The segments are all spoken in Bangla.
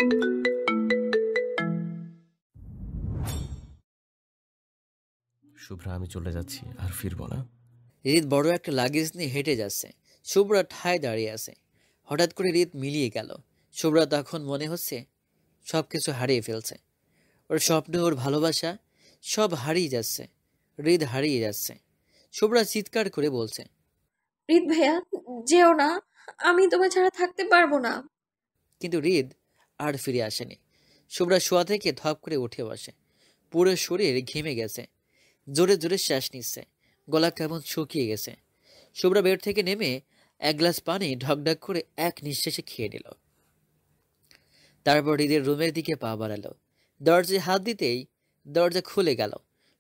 শুভ্রা, আমি চলে যাচ্ছি, আর ফিরবো না। রিত বড় একটা লাগেজ নিয়ে হেঁটে যাচ্ছে। শুভ্রা ঠায় দাঁড়িয়ে আছে। হঠাৎ করে রিত মিলিয়ে গেল। শুভ্রা তখন মনে হচ্ছে সবকিছু হারিয়ে ফেলছে। ওর স্বপ্ন, ওর ভালোবাসা সব হারিয়ে যাচ্ছে। হৃদ হারিয়ে যাচ্ছে। শুভ্রা চিৎকার করে বলছে, রিত ভাইয়া, যেও না, আমি তোমায় ছাড়া থাকতে পারবো না। কিন্তু হৃদ আর ফিরে আসেনি। শুভ্রা শোয়া থেকে ধপ করে উঠে বসে। পুরো শরীর ঘেমে গেছে। জোরে জোরে শ্বাস নিচ্ছে। গলা কেমন শুকিয়ে গেছে। শুভ্রা বেড থেকে নেমে এক গ্লাস পানি ঢকঢক করে এক নিঃশ্বাসে খেয়ে নিল। তারপর হৃদের রুমের দিকে পা বাড়ালো। দরজায় হাত দিতেই দরজা খুলে গেল।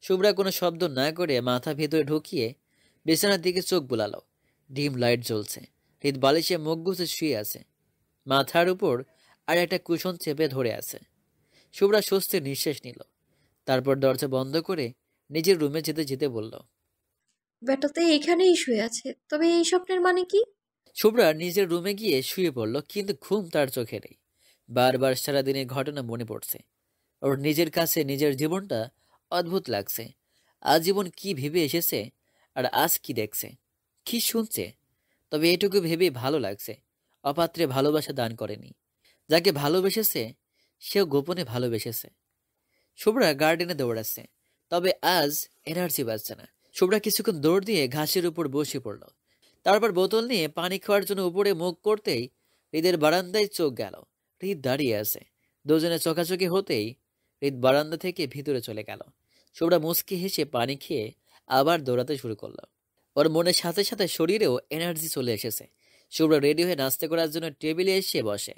শুভ্রা কোনো শব্দ না করে মাথা ভেতরে ঢুকিয়ে বিছানার দিকে চোখ বুলালো। ডিম লাইট জ্বলছে। হৃদ বালিশে মুখ গুছে শুয়ে আছে। মাথার উপর আর একটা কুশন চেপে ধরে আছে। শুভ্রা স্বস্তির নিঃশ্বাস নিল। তারপর দরজা বন্ধ করে নিজের রুমে যেতে যেতে বলল, বেটা তো এখানেই শুয়ে আছে, তবে এই স্বপ্নের মানে কি? শুভ্রা নিজের রুমে গিয়ে শুয়ে পড়ল, কিন্তু ঘুম তার চোখে নেই। বারবার সারাদিনের ঘটনা মনে পড়ছে। ওর নিজের কাছে নিজের জীবনটা অদ্ভুত লাগছে। আজীবন কি ভেবে এসেছে, আর আজ কি দেখছে, কি শুনছে। তবে এটুকু ভেবে ভালো লাগছে, অপাত্রে ভালোবাসা দান করেনি। যাকে ভালোবেসেছে সেও গোপনে ভালোবেসেছে। শুভ্রা গার্ডেনে দৌড়াচ্ছে, তবে আজ এনার্জি পাচ্ছে না। শুভ্রা কিছুক্ষণ দৌড় দিয়ে ঘাসের উপর বসে পড়ল। তারপর বোতল নিয়ে পানি খাওয়ার জন্য উপরে মুখ করতেই হৃদের বারান্দায় চোখ গেল। হৃদ দাঁড়িয়ে আছে। দুজনে চোখাচোখি হতেই হৃদ বারান্দা থেকে ভিতরে চলে গেল। শুভ্রা মুচকি হেসে পানি খেয়ে আবার দৌড়াতে শুরু করলো। ওর মনের সাথে সাথে শরীরেও এনার্জি চলে এসেছে। শুভ্রা রেডি হয়ে নাস্তা করার জন্য টেবিলে এসে বসে।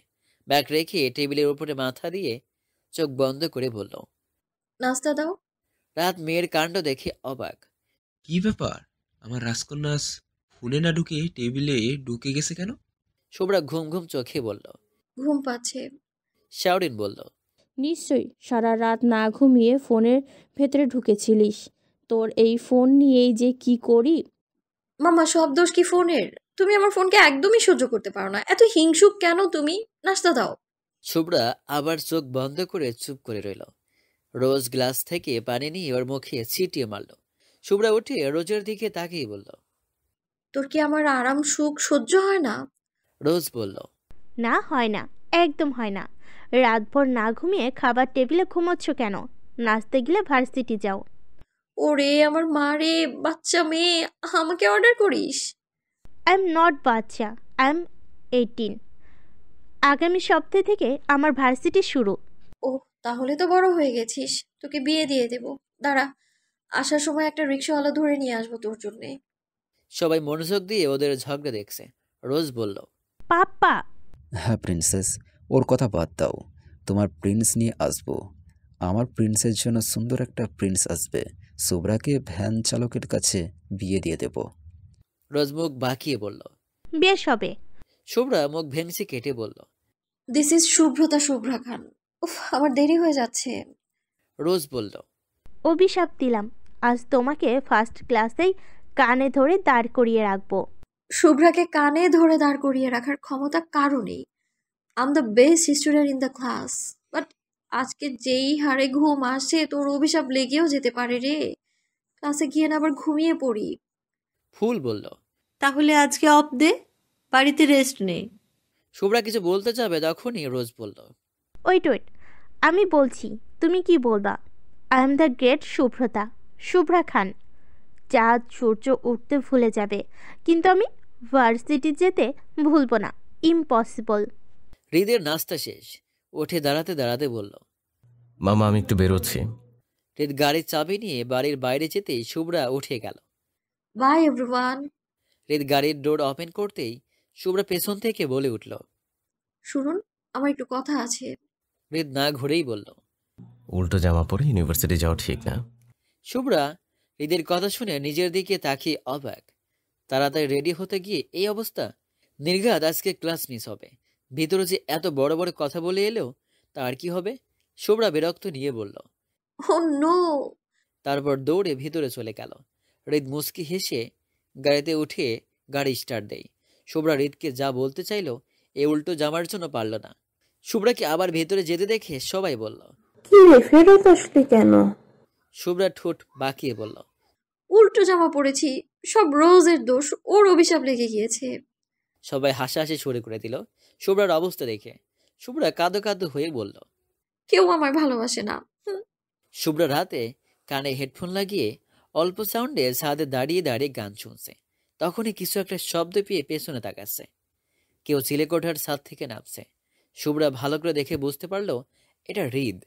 ব্যাগ রেখে টেবিলের উপরে মাথা দিয়ে চোখ বন্ধ করে বলল, নাস্তা দাও। রাত মেয়ের কাণ্ড দেখে অবাক। কি ব্যাপার? আমার রাজকন্যা আজ ফোনে না ঢুকে টেবিলে ঢুকে গেছে কেন? শুভ্রা ঘুম ঘুম চোখে বলল। ঘুম পাচ্ছে। শাওরিন বলল, নিশ্চয়ই সারা রাত না ঘুমিয়ে ফোনের ভেতরে ঢুকেছিলিস। তোর এই ফোন নিয়েই যে কি করি। মামা, সব দোষ কি ফোনের? তুমি আমার ফোনকে একদমই সহ্য করতে পারো না। এত হিংসুক কেন তুমি? নাস্তা দাও। শুভ্রা আবার চোখ বন্ধ করে চুপ করে রইল। রোজ গ্লাস থেকে পানি নিয়ে ওর মুখে ছিটিয়ে মারল। শুভ্রা উঠে রোজের দিকে তাকিয়ে বলল, তোর কি আমার আরাম সুখ সহ্য হয় না? রোজ বলল, না, হয় না, একদম হয় না। রাতভর না ঘুমিয়ে খাবার টেবিলে ঘুমোচ্ছ কেন? নাচতে গেলে ভার্সিটি যাও। ওরে আমার মা রে, বাচ্চা মেয়ে, আমাকে অর্ডার করিস? আই এম নট বাচ্চা, আই এম 18। আগামী সপ্তাহ থেকে আমার ভার্সিটি শুরু। ও, তাহলে তো বড় হয়ে গেছিস। তোকে বিয়ে দিয়ে দেব। দাঁড়া, আসার সময় একটা রিক্সাওয়ালা ধরে নিয়ে আসবো তোর জন্যে। সবাই মনোযোগ দিয়ে ওদের ঝগড়া দেখছে। রোজ বলল, পাপ্পা। হ্যাঁ প্রিন্সেস, ওর কথা বাদ দাও। তোমার প্রিন্স নিয়ে আসবো। আমার প্রিন্সের জন্য সুন্দর একটা প্রিন্স আসবে। শুভ্রাকে ভ্যান চালকের কাছে বিয়ে দিয়ে দেব। রোজ মুখ বাঁকিয়ে বলল। বেশ হবে। শুভ্রা মুখ ভেঙচি কেটে বলল, দিস ইজ শুভ্রতা শুভ্রা খান। উফ, আমার দেরি হয়ে যাচ্ছে। রোজ বলল, অভিশাপ দিলাম, আজ তোমাকে ফার্স্ট ক্লাসেই কানে ধরে দাঁড় করিয়ে রাখবো। শুভ্রাকে কানে ধরে দাঁড় করিয়ে রাখার ক্ষমতা কারো নেই। I'm the best student in the class. But আজকে যেই হারে ঘুম আসে, তোর অভিশাপ লেগেও যেতে পারে রে। ক্লাসে গিয়ে না আবার ঘুমিয়ে পড়ি। ফুল বলল। তাহলে আজকে অফ দে, বাড়িতে রেস্ট নে। শুভ্রা কিছু বলতে যাবে, তখনই রোজ বলল, ওয়েট ওয়েট, আমি বলছি, তুমি কি বলবা? I am the great Shubhrata, Shubhra Khan. চাঁদ সূর্য উঠতে ভুলে যাবে, কিন্তু আমি ভার্সিটি যেতে ভুলবো না। ইম্পসিবল। হৃদের নাস্তা শেষ। উঠে দাঁড়াতে দাঁড়াতে বলল, মামা, আমি একটু বেরোচ্ছি। হৃদ গাড়ির চাবি নিয়ে বাড়ির বাইরে যেতেই শুভ্রা উঠে গেল। By everyone. হৃদ গাড়ির ডোর ওপেন করতেই শুভ্রা পেছন থেকে বলে উঠল। শুনুন, আমার একটু কথা আছে। হৃদ না ঘুরেই বলল, উল্টো জামা পরে ইউনিভার্সিটি যাওয়া ঠিক না। শুভ্রা হৃদের কথা শুনে নিজের দিকে তাকিয়ে অবাক। তাড়াতাড়ি রেডি হতে গিয়ে এই অবস্থা। নির্ঘাত আজকে ক্লাস মিস হবে। ভিতরে যে এত বড় বড় কথা বলে এলেও তার কি হবে? শুভ্রা বিরক্ত নিয়ে বলল। ও নো। তারপর দৌড়ে ভিতরে চলে গেল। হৃদ মুচকি হেসে গাড়িতে উঠে গাড়ি স্টার্ট দেয়। শুভ্রা হৃদকে যা বলতে চাইল এ উল্টো জামার জন্য পারল না। শুভ্রাকে আবার ভেতরে যেতে দেখে সবাই বলল। কি রে, ফেরত আসলি কেন? শুভ্রা ঠোঁট বাঁকিয়ে বলল। উল্টো জামা পরেছি, সব রোজের দোষ, ওর অভিশাপ লেগে গিয়েছে। সবাই হাসাহাসি শুরু করে দিল শুভ্রার অবস্থা দেখে। শুভ্রা কাঁদো কাঁদো হয়ে বলল। কেউ আমায় ভালোবাসে না। শুভ্রার হাতে কানে হেডফোন লাগিয়ে অল্প সাউন্ডে ছাদে দাঁড়িয়ে দাঁড়িয়ে গান শুনছে। তখনই কিছু একটা শব্দ পেয়ে পেছনে তাকাচ্ছে। কেউ চিলেকোঠার ছাদ থেকে নামছে। শুভ্রা ভালো করে দেখে বুঝতে পারলো এটা হৃদ।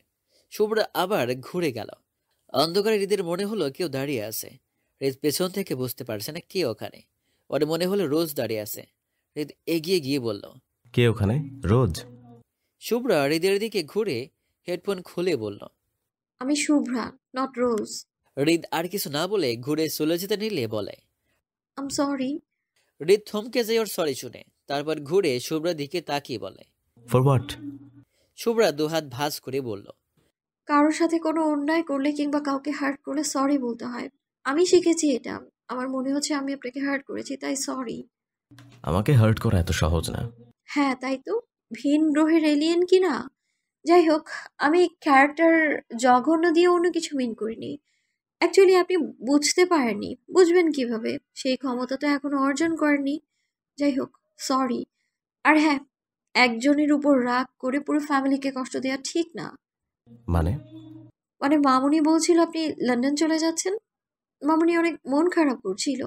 শুভ্রা আবার ঘুরে গেল। অন্ধকারে হৃদের মনে হলো কেউ দাঁড়িয়ে আছে। হৃদ পেছন থেকে বুঝতে পারছে না কে ওখানে। ওর মনে হলো রোজ দাঁড়িয়ে আছে। হৃদ এগিয়ে গিয়ে বলল। কে ওখানে? রোজ? শুভ্রা হৃদের দিকে ঘুরে হেডফোন খুলে বলল। আমি শুভ্রা, নট রোজ। হৃদ আর কিছু না বলে ঘুরে চলে যেতে নিলে বলে। আম সরি। হৃদ থমকে যায় ওর সরি শুনে। তারপর ঘুরে শুভ্রার দিকে তাকিয়ে বলে। For what? শুভ্রা দুহাত ভাঁজ করে বলল। কারোর সাথে কোনো অন্যায় করলে কিংবা কাউকে হার্ট করলে সরি বলতে হয়। আমি শিখেছি এটা। আমার মনে হচ্ছে আমি আপনাকে হার্ট করেছি, তাই সরি। আমাকে হার্ট করা এত সহজ না। হ্যাঁ, তাই তো। ভিন গ্রহের এলিয়েন কি না? যাই হোক, আমি ক্যারেক্টার জঘন্য দিয়ে অন্য কিছু মিন করিনি। অ্যাকচুয়ালি আপনি বুঝতে পারেননি। বুঝবেন কিভাবে? সেই ক্ষমতা তো এখনো অর্জন করেননি। যাই হোক, সরি। আর হ্যাঁ, একজনের উপর রাগ করে পুরো ফ্যামিলিকে কষ্ট দেওয়া ঠিক না। মানে? মানে মামুনি বলছিল আপনি লন্ডন চলে যাচ্ছেন। মামুনি অনেক মন খারাপ করছিল,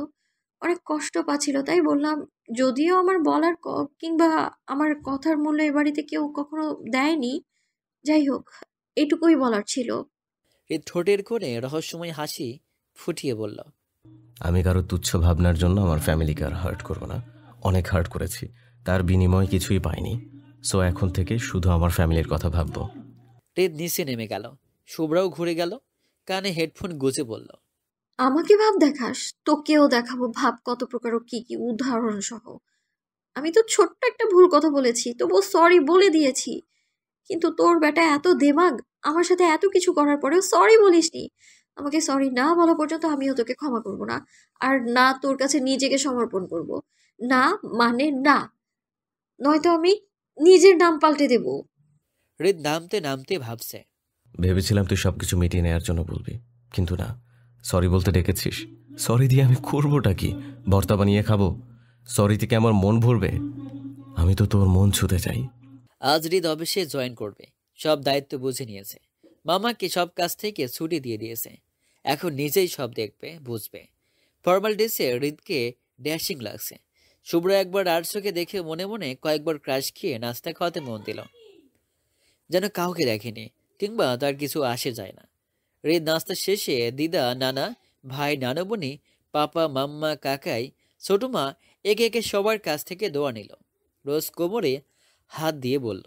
অনেক কষ্ট পাচ্ছিল, তাই বললাম। যদিও আমার বলার কিংবা আমার কথার মূল্য এ বাড়িতে কেউ কখনো দেয়নি। যাই হোক, এটুকুই বলার ছিল। হৃদ ঠোঁটের কোণে রহস্যময় হাসি ফুটিয়ে বলল। আমি কারো তুচ্ছ ভাবনার জন্য আমার ফ্যামিলিকে আর হার্ট করবো না। অনেক হার্ট করেছি, তার বিনিময় কিছুই পাইনি। সো এখন থেকে শুধু আমার ফ্যামিলির কথা ভাববো। হৃদ নিচে নেমে গেল। শুভ্রাও ঘুরে গেল। কানে হেডফোন গুজে বলল। আমাকে ভাব দেখাস, তোকেও দেখাবো ভাব কত প্রকার ও কি কি, উদাহরণ সহ। আমি তো ছোট্ট একটা ভুল কথা বলেছি, তবুও সরি বলে দিয়েছি। কিন্তু তোর বেটা এত দেমাগ, আমার সাথে এত কিছু করার পরেও সরি বলিসনি। আমাকে সরি না বলা পর্যন্ত আমিও তোকে ক্ষমা করব না। আর না তোর কাছে নিজেকে সমর্পণ করব। না মানে না, নয়তো আমি নিজের নাম পাল্টে দেব। হৃদ নামতে নামতে ভাবছে। ভেবেছিলাম তুই সবকিছু মিটিয়ে নেওয়ার জন্য বলবি, কিন্তু না। সরি বলতে ডেকেছিস। সরি দিয়ে আমি করবোটা কি? ভর্তা বানিয়ে খাবো? সরি থেকে আমার মন ভরবে? আমি তো তোর মন ছুতে চাই। আজ হৃদ অফিসে জয়েন করবে। সব দায়িত্ব বুঝে নিয়েছে। মামাকে সব কাজ থেকে ছুটি দিয়ে দিয়েছে। এখন নিজেই সব দেখবে, বুঝবে। ফর্মাল ড্রেসে হৃদকে ড্যাশিং লাগছে। শুভ্র একবার আর্টসকে দেখে মনে মনে কয়েকবার ক্রাশ খেয়ে নাস্তা খাওয়াতে মন দিল। যেন কাউকে দেখেনি কিংবা তার কিছু আসে যায় না। হৃদ নাস্তা শেষে দিদা, নানা, ভাই, নানবনি, পাপা, মাম্মা, কাকাই, ছোটমা একে একে সবার কাছ থেকে দোয়া নিল। রোজ কোমরে হাত দিয়ে বলল।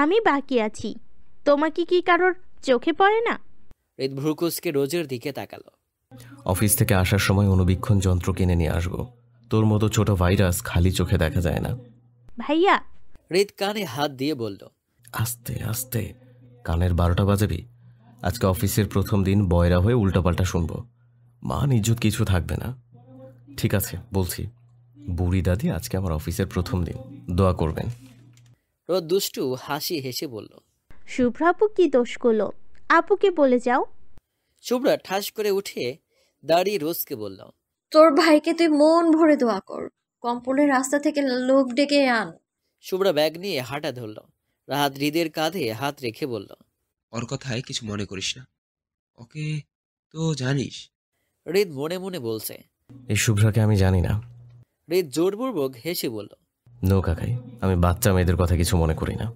আমি বাকি আছি। তোমাকে কি কারোর চোখে পড়ে না? হৃদ ভ্রুকুচকে রোজের দিকে তাকালো। অফিস থেকে আসার সময় অনুবীক্ষণ যন্ত্র কিনে নিয়ে আসবো। তোর মতো ছোট ভাইরাস খালি চোখে দেখা যায় না। ভাইয়া। হৃদ কানে হাত দিয়ে বলল। আস্তে আস্তে, কানের 12টা বাজাবি। আজকে অফিসের প্রথম দিন, বয়রা হয়ে উল্টাপাল্টা শুনবো। মান ইজ্জত কিছু থাকবে না। ঠিক আছে বলছি, বুড়ি দাদি আজকে আমার অফিসের প্রথম দিন, দোয়া করবেন। রোদ দুষ্টু হাসি হেসে বলল। শুভ্রা আপু কি দোষ করলো? আপুকে বলে যাও। শুভ্রা ঠাস করে উঠে দাঁড়িয়ে রোজকে বলল। তোর ভাইকে তুই মন ভরে দোয়া কর। কম্পনের রাস্তা থেকে লোক ডেকে আন। শুভ্রা ব্যাগ নিয়ে হাঁটা ধরল। রাহাত হৃদের কাঁধে হাত রেখে বলল। ওর কথায় কিছু মনে করিস না, ওকে তো জানিস। হৃদ মনে মনে বলছে। এই শুভ্রাকে আমি জানি না। হৃদ জোরপূর্বক হেসে বলল। নো কাকাই, আমি বাচ্চা মেয়েদের কথা কিছু মনে করি না।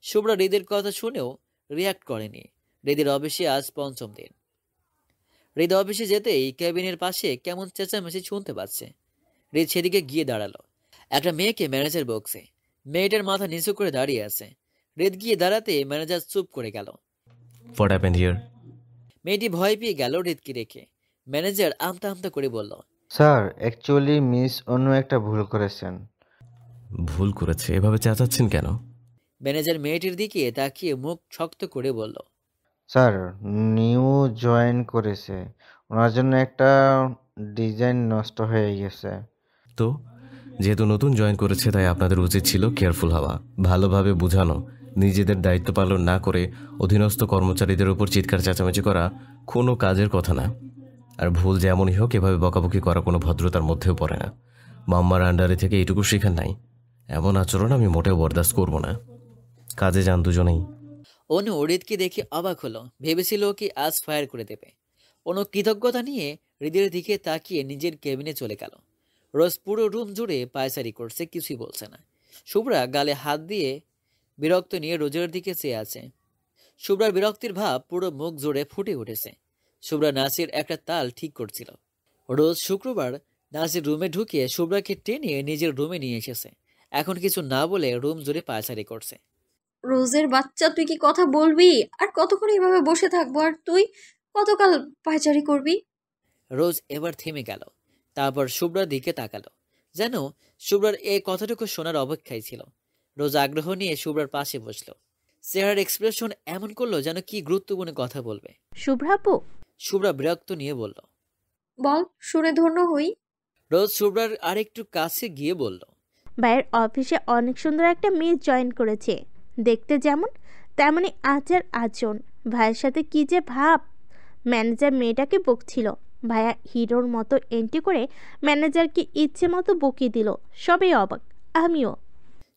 শুভ্রা হৃদের কথা শুনেও রিয়াক্ট করেনি। হৃদের অফিসে আজ পঞ্চম দিন। হৃদ অফিসে যেতেই ক্যাবিনের পাশে কেমন চেঁচামেচি শুনতে পাচ্ছে। হৃদ সেদিকে গিয়ে দাঁড়ালো। একটা মেয়েকে ম্যানেজার বকছে। মেয়েটার মাথা নিচু করে দাঁড়িয়ে আছে। হৃদ গিয়ে দাঁড়াতে ম্যানেজার চুপ করে গেল। What happened here? মেয়েটি ভয় পেয়ে গেল হৃদকে রেখে। ম্যানেজার আমতা আমতা করে বলল। স্যার, অ্যাকচুয়ালি মিস অন্য একটা ভুল করেছেন। ভুল করেছে? এভাবে চেঁচাচ্ছেন কেন? ম্যানেজার মেয়েটির দিকে তাকিয়ে মুখ শক্ত করে বলল। স্যার, নিউ জয়েন করেছে, ওনার জন্য একটা ডিজাইন নষ্ট হয়ে গেছে। তো যেহেতু নতুন জয়েন করেছে, তাই আপনাদের উচিত ছিল কেয়ারফুল হওয়া, ভালোভাবে বোঝানো, নিজেদের দায়িত্ব পালন না করে অধীনস্থ কর্মচারীদের উপর চিৎকার চেঁচামেচি করা কোনো কাজের কথা না। আর ভুল যেমনই হোক, এভাবে বকাবকি করা কোনো ভদ্রতার মধ্যেও পড়ে না। মাম্মার আন্ডারে থেকে এইটুকু শেখার নাই। এমন আচরণ আমি মোটেও বরদাস্ত করব না। কাজে যান দুজনেই। অনু হৃদকে দেখে অবাক হলো, ভেবেছিল কি আজ ফায়ার করে দেবে। অনু কৃতজ্ঞতা নিয়ে হৃদের দিকে তাকিয়ে নিজের কেবিনে চলে গেল। রোজ পুরো রুম জুড়ে পায়চারি করছে, কিছুই বলছে না। শুভ্রা গালে হাত দিয়ে বিরক্ত নিয়ে রোজের দিকে চেয়ে আছে। শুভ্রার বিরক্তির ভাব পুরো মুখ জুড়ে ফুটে উঠেছে। শুভ্রা নাচের একটা তাল ঠিক করছিল। রোজ শুক্রবার নাচের রুমে ঢুকিয়ে শুভ্রাকে টেনে নিজের রুমে নিয়ে এসেছে। এখন কিছু না বলে রুম জুড়ে পায়চারি করছে। রোজের বাচ্চা, তুই কি কথা বলবি? আর কতক্ষণ এইভাবে বসে থাকবো? আর তুই কতকাল পায়চারি করবি? রোজ এবার থেমে গেল, তারপর শুভ্রার দিকে তাকালো, যেন শুভ্রার এই কথাটুকু শোনার অপেক্ষায় ছিল। রোজ আগ্রহ নিয়ে শুভ্রার পাশে বসলো। চেহারার এক্সপ্রেশন এমন করলো যেন কি গুরুত্বপূর্ণ কথা বলবে। শুভ্রাপু, শুভ্রা বিরক্ত নিয়ে বলল। বল, শুনে ধন্য হই। রোজ শুভ্রার আরেকটু কাছে গিয়ে বলল, ভাইয়ের অফিসে অনেক সুন্দর একটা মেয়ে জয়েন করেছে। দেখতে যেমন তেমনই আচার আচরণ। ভাইয়ের সাথে কি যে ভাব। ম্যানেজার মেয়েটাকে বকছিল। ভাইয়া হিরোর মতো এন্ট্রি করে ম্যানেজারকে ইচ্ছে মতো বকিয়ে দিল। সবাই অবাক, আমিও।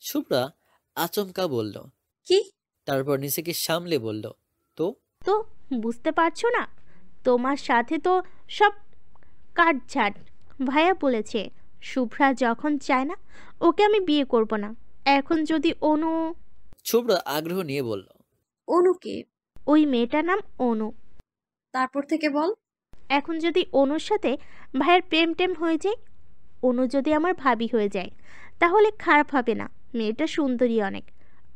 শুভ্রা আচমকা বলল, কি? তারপর নিজেকে সামলে বলল, তো তো বুঝতে পারছো না? তোমার সাথে তো সব কাটছাট। ভাইয়া বলেছে শুভ্রা যখন চায় না ওকে আমি বিয়ে করব না। এখন যদি অনু। শুভ্রা আগ্রহ নিয়ে বলল, অনুকে? ওই মেয়েটার নাম অনু। তারপর থেকে বল। এখন যদি অনুর সাথে ভাইয়ের প্রেম টেম হয়ে যায়, অনু যদি আমার ভাবি হয়ে যায়, তাহলে খারাপ হবে না। মেয়েটা সুন্দরী অনেক,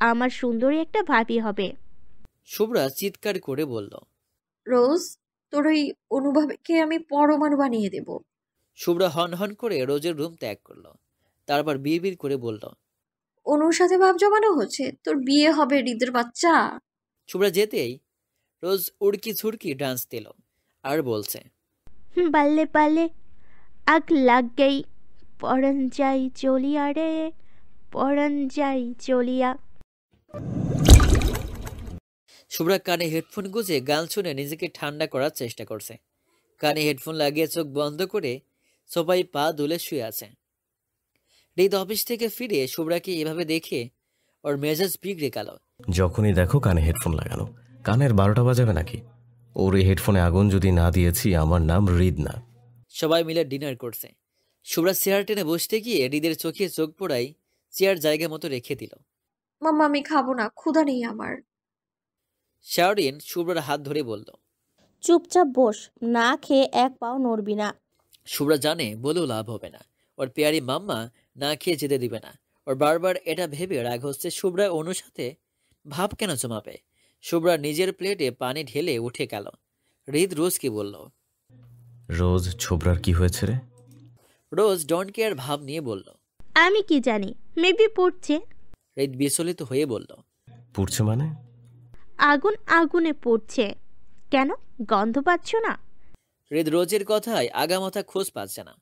আমার সুন্দরী একটা ভাবি হবে। শুভ্রা চিৎকার করে বলল। রোজ, তোর ওই অনুভবকে আমি পরমাণু বানিয়ে দেব। শুভ্রা হন হন করে রোজের রুম ত্যাগ করলো। তারপর বিড়বিড় করে বলল, অনুর সাথে ভাব জমানো হচ্ছে, তোর বিয়ে হবে হৃদের বাচ্চা। শুভ্রা যেতেই রোজ উড়কি ছুড়কি ডান্স দিল আর বলছে, বাল্লে বাল্লে আগ লাগ গেই, পরন যাই চলিয়া রে, পরন যাই চলিয়া। শুভ্রা কানে হেডফোন গুঁজে গান শুনে নিজেকে ঠান্ডা করার চেষ্টা করছে। কানে হেডফোন লাগিয়ে চোখ বন্ধ করে সোফায় পা দুলে শুয়ে আছে। হৃদ অফিস থেকে ফিরে শুভ্রাকে এভাবে দেখে ওর মেজাজ বিগড়ে গেল। যখনই দেখো কানে হেডফোন লাগানো, কানের 12টা বাজাবে নাকি? ওর এই হেডফোনে আগুন যদি না দিয়েছি, আমার নাম হৃদ না। সবাই মিলে ডিনার করছে। শুভ্রা চেয়ার টেনে বসতে গিয়ে হৃদের চোখে চোখ পড়াই চেয়ার জায়গা মতো রেখে দিল। মাম্মা, আমি খাবো না, ক্ষুধা নেই আমার। শাওরিন শুভ্রার হাত ধরে বলল, চুপচাপ বস, না খেয়ে এক পাও নড়বি না। শুভ্রা জানে বলেও লাভ হবে না, ওর পেয়ারি মাম্মা না খেয়ে যেতে দিবে না। ওর বারবার এটা ভেবে রাগ হচ্ছে শুভ্রা অনুর সাথে ভাব কেন জমাবে। শুভ্রা নিজের প্লেটে পানি ঢেলে উঠে গেল। হৃদ রোজকে বলল, রোজ, ছোবরার কি হয়েছে রে? রোজ ডোন্ট কেয়ার ভাব নিয়ে বলল, আমি কি জানি, মেবি পড়ছে। হৃদ বিচলিত হয়ে বলল, পুড়ছে মানে? আগুন আগুনে পড়ছে। কেন, গন্ধ পাচ্ছ না? হৃদ রোজের কথায় আগামাথা খোঁজ পাচ্ছে না।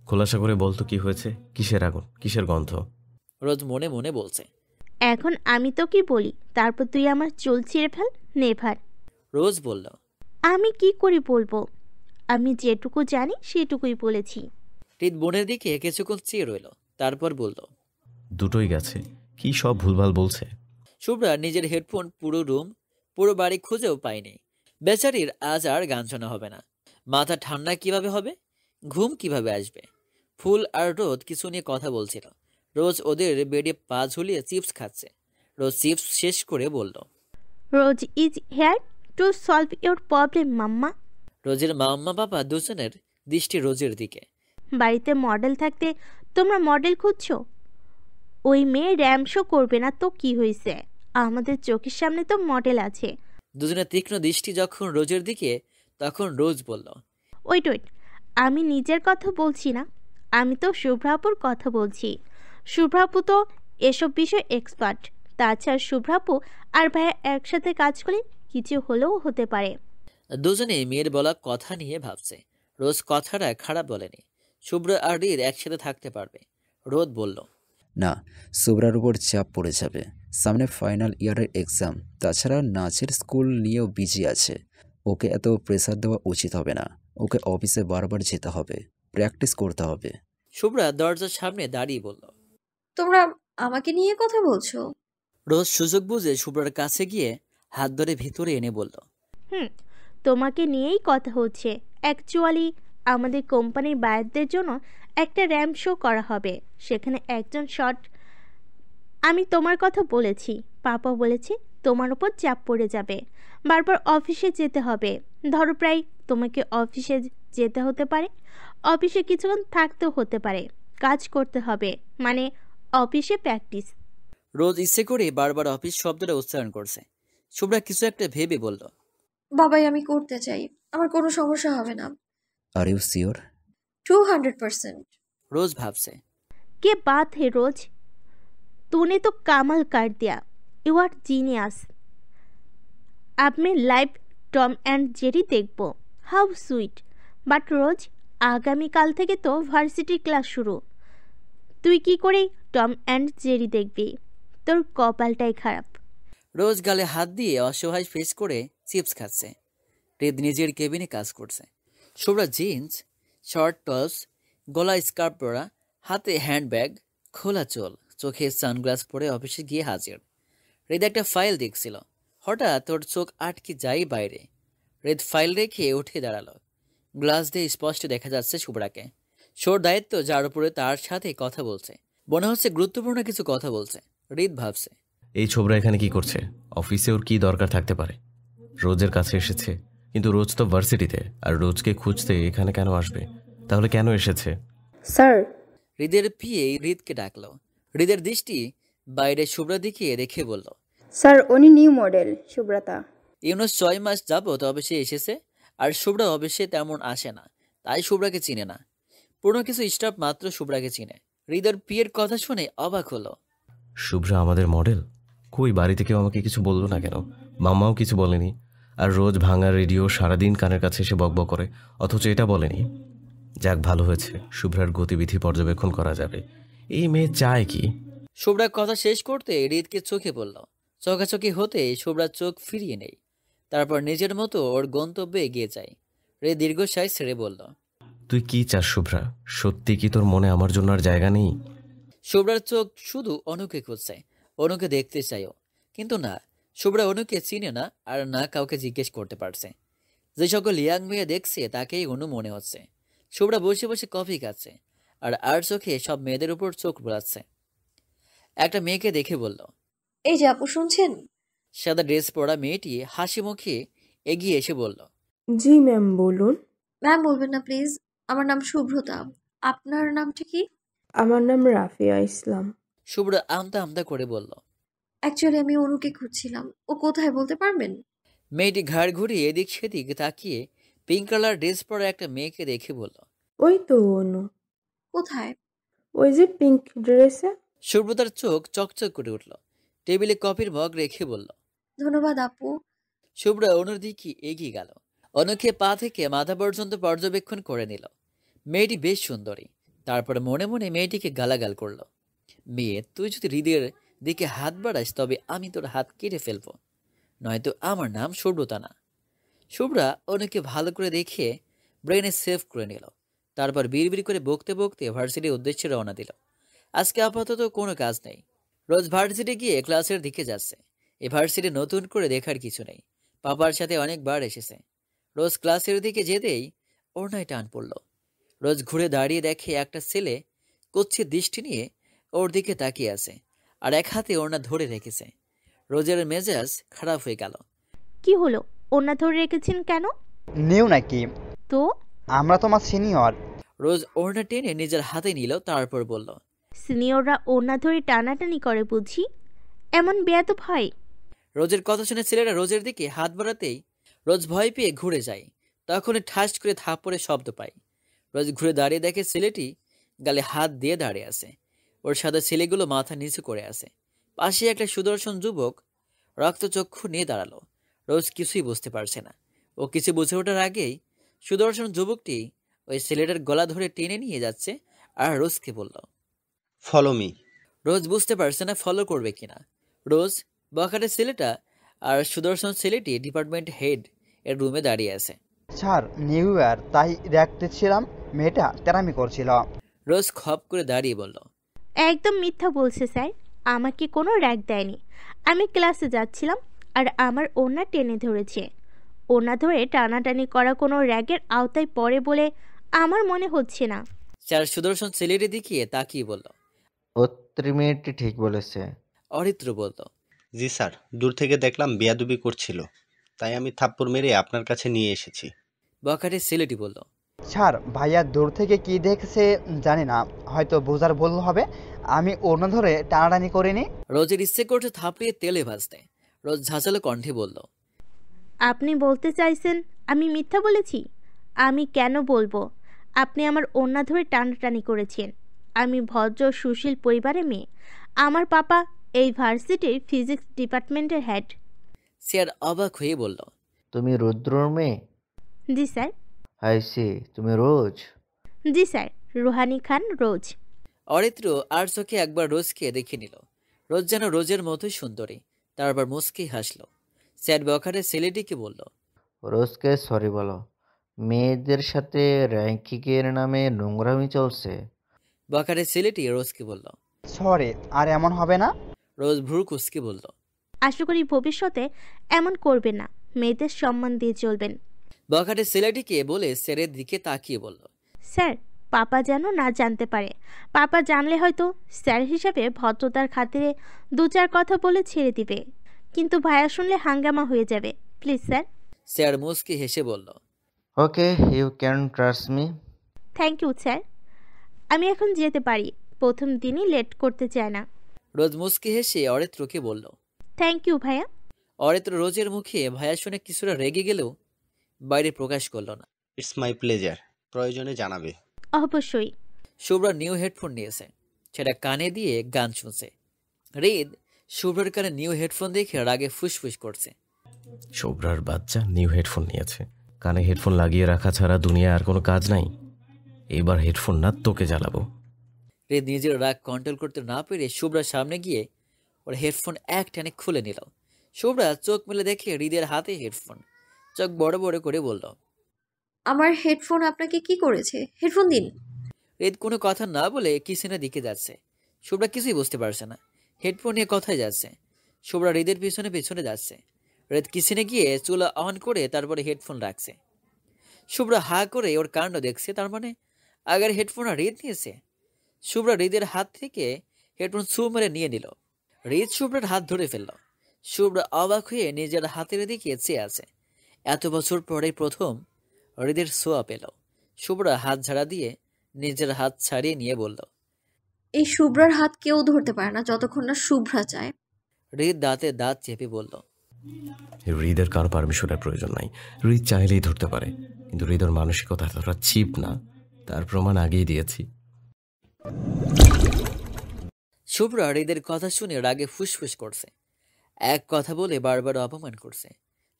খোলাসা করে বলতো কি হয়েছে? কিসের আগুন, কিসের গন্ধ? রোজ মনে মনে বলছে। এখন আমি তো কি বলি, তারপর তুই আমার চুল ছিঁড়ে ফেল। নেভার। রোজ বলল, আমি কি করে বলবো? আমি যেটুকু জানি সেটুকুই বলেছি। হৃদ বোনের দিকে কিছুক্ষণ চেয়ে রইল, তারপর বলল, দুটোই গেছে। কি সব ভুলভাল বলছে? শুভ্রা নিজের হেডফোন পুরো রুম পুরো বাড়ি খুঁজেও পায়নি। বেচারির আজ আর গান শোনা হবে না। মাথা ঠান্ডা কিভাবে হবে, ঘুম কিভাবে আসবে? ফুল আর রোদ কিছু নিয়ে কথা বলছিল। রোজ ওদের বেডে পা ঝুলিয়ে চিপস খাচ্ছে। রোজ চিপস শেষ করে বলল, Rose is here to solve your problem mamma. রোজের মাম্মা বাবা দুজনের দৃষ্টি রোজের দিকে। বাড়িতে মডেল থাকতে তোমরা মডেল খুঁজছো? ওই মেয়ে র্যাম শো করবে না তো কি হয়েছে? আমাদের চোখের সামনে তো মডেল আছে। দুজনের তীক্ষ্ণ দৃষ্টি যখন রোজের দিকে, তখন রোজ বলল, ওয়েট ওয়েট, আমি নিজের কথা বলছি না, আমি তো শুভ্রাপুর কথা বলছি। শুভ্রাপু তো এসব বিষয়ে এক্সপার্ট। তাছাড়া শুভ্রাপু আর ভাইয়া একসাথে কাজ করলে কিছু হলেও হতে পারে। দুজনে মেয়ের বলা কথা নিয়ে ভাবছে। রোজ কথাটা খারাপ বলেনি। শুভ্র আর হৃদ একসাথে থাকতে পারবে। রোদ বলল, না, শুভ্রার উপর চাপ পড়ে যাবে। সামনে ফাইনাল ইয়ারের এক্সাম, তাছাড়া নাচের স্কুল নিয়েও বিজি আছে। ওকে এত প্রেসার দেওয়া উচিত হবে না। ওকে অফিসে বারবার যেতে হবে, প্র্যাকটিস করতে হবে। শুভ্রা দরজার সামনে দাঁড়িয়ে বলল। তোমরা আমাকে নিয়ে কথা বলছো? রোজ সুযোগ বুঝে শুভ্রার কাছে গিয়ে হাত ধরে ভিতরে এনে বলল। তোমাকে নিয়েই কথা হচ্ছে। অ্যাকচুয়ালি আমাদের কোম্পানির বায়ারদের জন্য একটা র্যাম্প শো করা হবে, সেখানে একজন শর্ট। আমি তোমার কথা বলেছি, পাপা বলেছে তোমার উপর চাপ পড়ে যাবে, বারবার অফিসে যেতে হবে। ধরো প্রায় তোমাকে অফিসে যেতে হতে পারে, অফিসে কিছুক্ষণ থাকতেও হতে পারে, কাজ করতে হবে, মানে অফিসে প্র্যাকটিস। রোজ ইচ্ছে করে বারবার অফিস শব্দটা উচ্চারণ করছে। শুভ্রা কিছু একটা ভেবে বলল। বাবাই, আমি করতে চাই, আমার কোনো সমস্যা হবে না। Are you sure? 200%। রোজ ভাবছে। কে বাত হে রোজ, तूने तो कमाल कर दिया, यू आर जीनियस। अब मैं लाइव टॉम एंड जेरी देखब, हाउ सुइट। বাট রোজ, আগামীকাল থেকে তো ভার্সিটির ক্লাস শুরু, তুই কি করে টম অ্যান্ড জেরি দেখবি? তোর কপালটাই খারাপ। রোজ গালে হাত দিয়ে অসহায় ফেস করে চিপস খাচ্ছে। হৃদ নিজের কেবিনে কাজ করছে। শুভ্রা জিন্স, শর্ট টপস, গলায় স্কার্ফ পরা, হাতে হ্যান্ডব্যাগ, খোলা চোল, চোখে সানগ্লাস পরে অফিসে গিয়ে হাজির। হৃদ একটা ফাইল দেখছিল। হঠাৎ ওর চোখ আটকে যায় বাইরে। হৃদ ফাইল রেখে উঠে দাঁড়ালো। গ্লাস দিয়ে স্পষ্ট দেখা যাচ্ছে শুভ্রাকে। শোর দায়িত্ব যার উপরে তার সাথে কথা বলছে, মনে হচ্ছে গুরুত্বপূর্ণ কিছু কথা বলছে। হৃদ ভাবছে, এই ছোবরা এখানে কি করছে? অফিসে ওর কি দরকার থাকতে পারে? রোজের কাছে এসেছে, কিন্তু রোজ তো ভার্সিটিতে, আর রোজকে খুঁজতে এখানে কেন আসবে? তাহলে কেন এসেছে? স্যার। হৃদের পিয়ে হৃদকে ডাকলো। হৃদের দৃষ্টি বাইরে শুভ্রা দিকে রেখে বলল, স্যার উনি নিউ মডেল সুব্রতা। ইউনুস 6 মাস যাবত অফিসে এসেছে, আর শুভ্রা অফিসে তেমন আসে না, তাই শুভ্রাকে চিনে না। পুরনো কিছু স্টাফ মাত্র শুভ্রাকে চিনে। হৃদের পিয়ের কথা শুনে অবাক হলো। শুভ্রা আমাদের মডেল? কই, বাড়িতে কেউ আমাকে কিছু বললো না কেন? মামাও কিছু বলেনি। আর রোজ ভাঙা রেডিও সারাদিন কানের কাছে এসে বকবক করে, অথচ এটা বলেনি। যাক, ভালো হয়েছে, শুভ্রার গতিবিধি পর্যবেক্ষণ করা যাবে। এই মেয়ে চায় কি? শুভ্রার কথা শেষ করতে হৃদকে চোখে পড়ল। চোখাচোখি হতে শুভ্রার চোখ ফিরিয়ে নেই, তারপর নিজের মতো ওর গন্তব্যে এগিয়ে যায়। হৃদ দীর্ঘশ্বাস ছেড়ে বলল, তুই কি চাস শুভ্রা? সত্যি কি তোর মনে আমার জন্য আর জায়গা নেই? শুভ্রার চোখ শুধু অনুকে খুঁজছে, অনুকে দেখতে চাইও, কিন্তু না, শুভ্রা অনুকে চিনে না, আর না কাউকে জিজ্ঞেস করতে পারছে। যে সকল ইয়াং মেয়ে দেখছে তাকেই অনু মনে হচ্ছে। শুভ্রা বসে বসে কফি খাচ্ছে, আর চোখে সব মেয়েদের উপর চোখ বোলাচ্ছে। একটা মেয়েকে দেখে বলল, এই যে আপু, শুনছেন? সাদা ড্রেস পরা মেয়েটি হাসি মুখে এগিয়ে এসে বলল, জি ম্যাম বলুন। ম্যাম বলবেন না প্লিজ, আমার নাম শুভ্রতা। আপনার নামটা কি? আমার নাম রাফিয়া ইসলাম। শুভ্রা আমতা আমতা করে বলল, অ্যাকচুয়ালি আমি অনুকে খুঁজছিলাম, ও কোথায় বলতে পারবেন? মেয়েটি ঘাড় ঘুরিয়ে এদিক সেদিক তাকিয়ে পিঙ্ক কালার ড্রেস পরা একটা মেয়েকে দেখে বলল, ওই তো অনু। কোথায়? ওই যে পিঙ্ক ড্রেসে। সুব্রতার চোখ চকচক করে উঠল। টেবিলে কফির মগ রেখে বলল, ধন্যবাদ আপু। শুভ্রা অনুর দিকে এগিয়ে গেল। অনুকে পা থেকে মাথা পর্যন্ত পর্যবেক্ষণ করে নিল। মেয়েটি বেশ সুন্দরী। তারপরে মনে মনে মেয়েটিকে গালাগাল করল, মেয়ে, তুই যদি হৃদের দিকে হাত বাড়াস তবে আমি তোর হাত কেটে ফেলবো, নয়তো আমার নাম শুভ্রতা না। শুভ্রা অনুকে ভালো করে দেখে ব্রেনে সেভ করে নিল। তারপর বিড়বিড় করে বকতে বকতে ভার্সিটির উদ্দেশ্যে রওনা দিল। আজকে আপাতত কোনো কাজ নেই। রোজ ভার্সিটি গিয়ে ক্লাসের দিকে যাচ্ছে। এই ভার্সিটি নতুন করে দেখার কিছু নেই। পাপার সাথে অনেকবার এসেছে। রোজ ক্লাসের দিকে যেতেই ওড়নায় টান পড়ল। রোজ ঘুরে দাঁড়িয়ে দেখে একটা ছেলে কুৎসিত দৃষ্টি নিয়ে ওর দিকে তাকিয়ে আছে, আর এক হাতে ওড়না ধরে রেখেছে। রোজের মেজাজ খারাপ হয়ে গেল। কি হলো, ওড়না ধরে রেখেছেন কেন? নিউ নাকি? তো আমরা তোমার সিনিয়র। রোজ ওড়না টেনে নিজের হাতে নিল, তারপর বলল, সিনিয়ররা ওড়না ধরে টানাটানি করে বুঝি? এমন বেয়াদব হয়? রোজের কথা শুনে ছেলেরা রোজের দিকে হাত বাড়াতেই রোজ ভয় পেয়ে ঘুরে যায়। তখনই ঠাস করে থাপ্পড়ের শব্দ পায়। রোজ ঘুরে দাঁড়িয়ে দেখে ছেলেটি গালে হাত দিয়ে দাঁড়িয়ে আছে। ওর সাদা ছেলেগুলো মাথা নিচু করে আছে। পাশে একটা সুদর্শন যুবক রক্তচক্ষু নিয়ে দাঁড়ালো। রোজ কিছুই বুঝতে পারছে না। ও কিছু বুঝে ওঠার আগেই সুদর্শন যুবকটি ওই ছেলেটার গলা ধরে টেনে নিয়ে যাচ্ছে, আর রোজকে বলল, ফলো মি। রোজ বুঝতে পারছে না ফলো করবে কিনা। রোজ, বখাটের ছেলেটা আর সুদর্শন ছেলেটি ডিপার্টমেন্ট হেড এর রুমে দাঁড়িয়ে আছে। স্যার, নিউ ইয়ার, তাই দেখতেছিলাম মেয়েটা তেরামি করছিল। রোজ খপ করে দাঁড়িয়ে বলল, একদম মিথ্যা বলছে স্যার, আমাকে কোনো র্যাক দেয়নি। আমি ক্লাসে যাচ্ছিলাম আর আমার ওড়না টেনে ধরেছে। ওড়না ধরে টানাটানি করা কোনো র্যাগের আওতায় পড়ে বলে আমার মনে হচ্ছে না। স্যার সুদর্শন ছেলেটি দেখিয়ে তাকিয়ে বলল। মেয়েটি ঠিক বলেছে। অরিত্র বলল, জি স্যার, দূর থেকে দেখলাম বেয়াদবি করছিল, তাই আমি থাপ্পড় মেরে আপনার কাছে নিয়ে এসেছি। বখাটের ছেলেটি বলল, স্যার, ভাইয়া দূর থেকে কি দেখছে জানি না, হয়তো বোঝার ভুল হবে। আমি ওড়না ধরে টানাটানি করিনি। রোজের ইচ্ছে করছে থাপড়িয়ে তেলে ভাজতে। রোজ ঝাঁঝালো কণ্ঠে বলল, আপনি বলতে চাইছেন আমি মিথ্যা বলেছি? আমি কেন বলবো? আপনি আমার ওড়না ধরে টানাটানি করেছেন। আমি ভদ্র সুশীল পরিবারের মেয়ে। আমার পাপা এই ভার্সিটির ফিজিক্স ডিপার্টমেন্টের হেড। স্যার অবাক হয়ে বলল, তুমি রুদ্রর মেয়ে? জি স্যার। হাইসি, তুমি রোজ? জি স্যার, রুহানি খান রোজ। অরিত্র আর চোখে একবার রোজকে দেখে নিল। রোজ যেন রোজের মতোই সুন্দরী। তারপর মুচকি হাসল। স্যার বখাটের ছেলেটিকে বলল, রোজকে সরি বলো, মেয়েদের সাথে র্যাঙ্কিংয়ের নামে নোংরামি চলছে। বখাটের ছেলেটি রোজকে বলল, সরি, আর এমন হবে না। রোজ ভ্রু কুচকে বলল, আশা করি ভবিষ্যতে এমন করবেন না, মেয়েদের সম্মান দিয়ে চলবেন। বখাটের ছেলেটিকে বলে স্যারের দিকে তাকিয়ে বলল, স্যার, পাপা যেন না জানতে পারে। পাপা জানলে হয়তো স্যার হিসাবে ভদ্রতার খাতিরে দু চার কথা বলে ছেড়ে দিবে, কিন্তু ভাইয়া শুনলে হাঙ্গামা হয়ে যাবে। Please sir. স্যার মুচকি হেসে বলল, okay, you can trust me. Thank you sir, আমি এখন যেতে পারি। প্রথম দিনই লেট করতে চায় না। রোজ মুচকি হেসে অরিত্রকে বলল, থ্যাংক ইউ ভাইয়া। অরিত্র রোজের মুখে ভাইয়া শুনে কিছুটা রেগে গেলেও বাইরে প্রকাশ করল না। ইটস মাই প্লেজার, প্রয়োজনে জানাবে। অবশ্যই। শুভ্রা নিউ হেডফোন নিয়েছে, সেটা কানে দিয়ে গান শুনছে। হৃদ শুভ্রার কানে নিউ হেডফোন দেখে রাগে ফুসফুস করছে। শুভ্রার বাচ্চা নিউ হেডফোন নিয়েছে, কানে হেডফোন লাগিয়ে রাখা ছাড়া দুনিয়ায় আর কোনো কাজ নাই। এবার হেডফোন না তোকে জ্বালাবো। হৃদ নিজের রাগ কন্ট্রোল করতে না পেরে শুভ্রার সামনে গিয়ে ওর হেডফোন এক টানে খুলে নিল। শুভ্রা চোখ মেলে দেখে হৃদের হাতে হেডফোন, চোখ বড় বড় করে বলল, আমার হেডফোন আপনাকে কি করেছে? হেডফোন দিন। হৃদ কোনো কথা না বলে কিচেনের দিকে যাচ্ছে। শুভ্রা কিছুই বুঝতে পারছে না হেডফোন নিয়ে কোথায় যাচ্ছে। শুভ্রা হৃদের পিছনে পিছনে যাচ্ছে। হৃদ কিচেনে গিয়ে চুলা অন করে তারপরে হেডফোন রাখছে। শুভ্রা হা করে ওর কাণ্ড দেখছে। তার মানে আগের হেডফোন আর হৃদ নিয়েছে। শুভ্রা হৃদের হাত থেকে হেডফোন ছু মেরে নিয়ে নিল। হৃদ শুভ্রার হাত ধরে ফেলল। শুভ্রা অবাক হয়ে নিজের হাতের দিকে চেয়ে আছে। এত বছর পরে প্রথম হৃদের ছোঁয়া পেল। শুভ্রা হাত ঝাড়া দিয়ে নিজের হাত ছাড়িয়ে নিয়ে বলল, এই শুভ্রার হাত কেউ ধরতে পারে না যতক্ষণ না শুভ্রা চায়। হৃদ দাঁতে দাঁত চেপে বলল, হৃদের কারো পারমিশনের প্রয়োজন নাই। হৃদ চাইলেই ধরতে পারে, কিন্তু হৃদর মানসিকতা এতটা চিপ না, তার প্রমাণ আগেই দিয়েছি। শুভ্রা হৃদের কথা শুনে রাগে ফুসফুস করছে। এক কথা বলে বারবার অপমান করছে।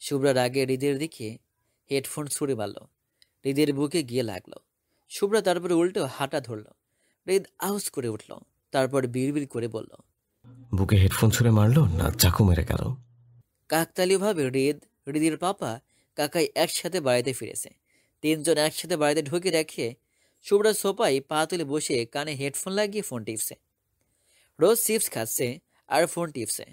শুভ্রা রাগে হৃদের দিকে হেডফোন ছুঁড়ে মারল। হৃদের বুকে গিয়ে লাগলো। শুভ্রা তারপরে উল্টো হাঁটা ধরল। হৃদ আউজ করে উঠল। তারপর বিড়বিড় করে বলল, বুকে হেডফোন ছুঁড়ে মারলো না চাকু মেরে গেল? কাকতালীয়ভাবে হৃদের পাপা কাকাই একসাথে বাড়িতে ফিরেছে। তিনজন একসাথে বাড়িতে ঢুকে রেখে শুভ্রা সোফায় পা তুলে বসে কানে হেডফোন লাগিয়ে ফোন টিপছে। রোজ চিপস খাচ্ছে আর ফোন টিপছে।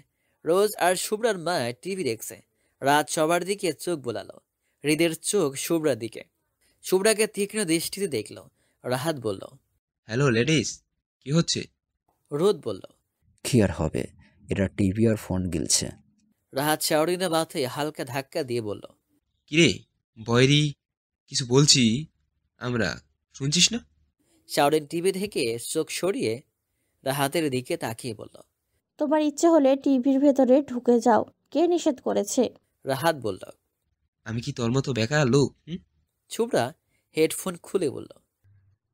রোজ আর শুভ্রার মা টিভি দেখছে। রাত সবার দিকে চোখ বোলালো। হৃদের চোখ শুভ্রার দিকে। শুভ্রাকে তীক্ষ্ণ দৃষ্টিতে দেখল। রাহাত বলল, হ্যালো লেডিস, কি হচ্ছে? রোদ বলল, কি আর হবে, এটা টিভি আর ফোন গিলছে। রাহাত শাওরিনা মাথায় হালকা ধাক্কা দিয়ে বলল, কিরে বয়রি, কিছু বলছি আমরা, শুনছিস না? শাওরিন টিভি থেকে চোখ সরিয়ে রাহাতের দিকে তাকিয়ে বলল, তোমার ইচ্ছে হলে টিভির ভেতরে ঢুকে যাও, কে নিষেধ করেছে? রাহাত বলল, আমি কি তোর মতো বেকার লোক? শুভ্রা হেডফোন খুলে বলল,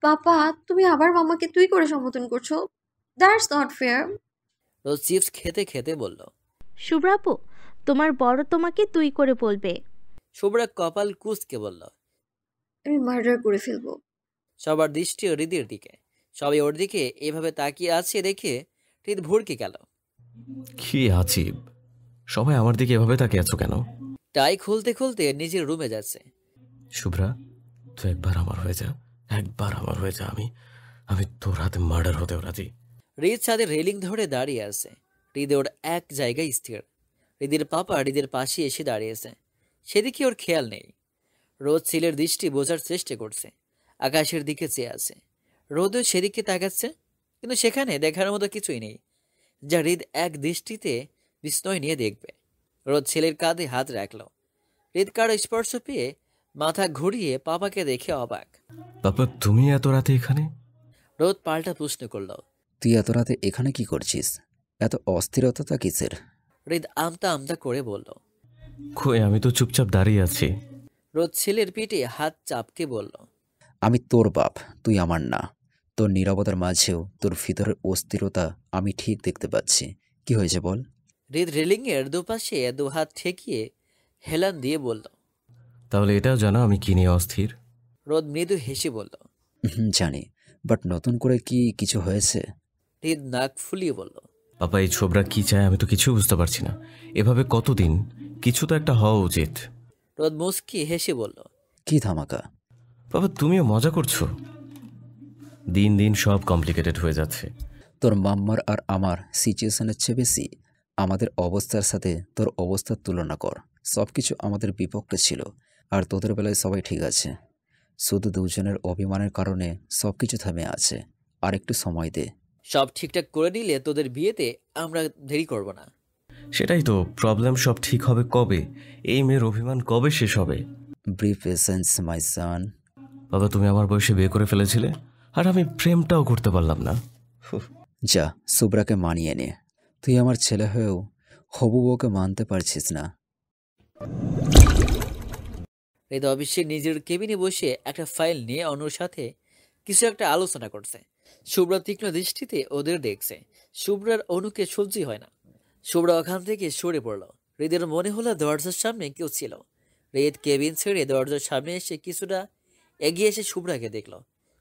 পাপা, তুমি আবার মামাকে তুই করে সম্বোধন করছো। That's not fair. Rose chips খেতে খেতে বলল, শুভ্রাপু, তোমার বড় তোমাকে তুই করে বলবে। শুভ্রা কপাল কুঁচকে বলল, আমি মার্ডার করে ফেলবো। সবার দৃষ্টি হৃদের দিকে। সবাই ওর দিকে এভাবে তাকিয়ে আছে দেখে হৃদ ভরকে গেল। কি আচিব, সবাই আমার দিকে এভাবে তাকিয়ে আছো কেন? টাই খুলতে খুলতে নিজের রুমে যাচ্ছে। শুভ্রা, তুই একবার আমার হয়ে যা, একবার আমার হয়ে যা। আমি আমি তোর হাতে মার্ডার হতেও রাজি। হৃদ ছাদের রেলিং ধরে দাঁড়িয়ে আছে। হৃদে ওর এক জায়গায় স্থির। হৃদের পাপা হৃদের পাশে এসে দাঁড়িয়েছে। সেদিকে ওর খেয়াল নেই। রোদ ছেলের দৃষ্টি বোঝার চেষ্টা করছে। আকাশের দিকে চেয়ে আছে। রোদও সেদিকে তাকাচ্ছে, কিন্তু সেখানে দেখার মতো কিছুই নেই যা হৃদ এক দৃষ্টিতে বিস্ময় নিয়ে দেখবে। রোদ ছেলের কাঁধে হাত রাখল। হৃদ কারো স্পর্শ পেয়ে মাথা ঘুরিয়ে পাপাকে দেখে অবাক। পাপা, তুমি এত রাতে এখানে? রোদ পাল্টা প্রশ্ন করল। তুই এত রাতে এখানে কি করছিস? এত অস্থিরতা কিসের? হৃদ আমতা আমতা করে বলল। কই, আমি তো চুপচাপ দাঁড়িয়ে আছি। রোদ ছেলের পিঠে হাত চাপকে বলল। আমি তোর বাপ, তুই আমার না। তোর নীরবতার মাঝেও তোর ভিতরের অস্থিরতা আমি ঠিক দেখতে পাচ্ছি। কি হয়েছে বল? হৃদ রেলিংয়ের দুপাশে দু হাত ঠেকিয়ে হেলান দিয়ে বলল। তাহলে এটাও জানো আমি কি নিয়ে অস্থির? রোদ মৃদু হেসে বলল। জানি, বাট নতুন করে কি কিছু হয়েছে? হৃদ নাক ফুলিয়ে বলল। পাপা, এই ছোবরা কি চায় আমি তো কিছু বুঝতে পারছি না। এভাবে কতদিন? কিছু তো একটা হওয়া উচিত। রোদ মুস্কি হেসে বলল। কি ধামাকা? বাবা, তুমিও মজা করছো? দিন দিন সব কমপ্লিকেটেড হয়ে যাচ্ছে। তোর মাম্মার আর আমার সিচুয়েশনের চেয়ে বেশি আমাদের অবস্থার সাথে তোর অবস্থার তুলনা কর। সব কিছু আমাদের বিপক্ষে ছিল, আর তোদের বেলায় সবাই ঠিক আছে। শুধু দুজনের অভিমানের কারণে সব কিছু থেমে আছে। আর একটু সময় দে। সব ঠিকঠাক করে নিলে তোদের বিয়েতে আমরা দেরি করব না। সেটাই তো প্রবলেম। সব ঠিক হবে কবে? এই মেয়ের অভিমান কবে শেষ হবে? বি পেশেন্স মাই সান। বাবা, তুমি আমার বয়সে বিয়ে করে ফেলেছিলে, আর আমি প্রেমটাও করতে পারলাম না। যা, শুভ্রাকে মানিয়ে নে। তুই আমার ছেলে হয়েও হবু বউকে মানতে পারছিস না। হৃদ অবশ্যই নিজের কেবিনে বসে একটা ফাইল নিয়ে অনুর সাথে কিছু একটা আলোচনা করছে। শুভ্রা তীক্ষ্ণ দৃষ্টিতে ওদের দেখছে। শুভ্রার অনুকে সহ্যই হয় না। শুভ্রা ওখান থেকে সরে পড়ল। হৃদের মনে হলো দরজার সামনে কেউ ছিল। হৃদ কেবিন ছেড়ে দরজার সামনে এসে কিছুটা এগিয়ে এসে শুভ্রাকে দেখল।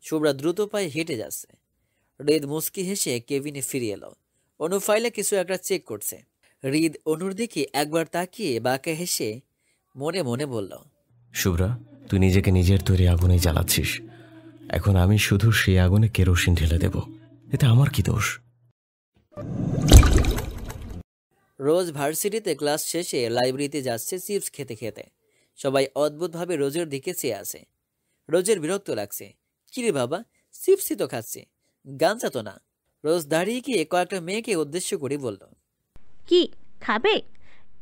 শুভ্রা দ্রুত পায়ে হেঁটে যাচ্ছে। হৃদ মুস্কি হেসে কেবিনে ফিরে এলো। অনু ফাইলে কিছু একটা চেক করছে। হৃদ অনুর দিকে একবার তাকিয়ে বাঁকা হেসে মনে মনে বলল। শুভ্রা, তুই নিজেকে নিজের তৈরি আগুনেই জ্বালাচ্ছিস। এখন আমি শুধু সেই আগুনে কেরোসিন ঢেলে দেব। এতে আমার কি দোষ? রোজ ভার্সিটিতে ক্লাস শেষে লাইব্রেরিতে যাচ্ছে চিপস খেতে খেতে। সবাই অদ্ভুতভাবে রোজের দিকে চেয়ে আছে। রোজের বিরক্ত লাগছে। কিরে বাবা, চিপসই তো খাচ্ছে, গাঞ্জা তো না। রোজ দাঁড়িয়ে গিয়ে কয়েকটা মেয়েকে উদ্দেশ্য করে বলল। কি খাবে?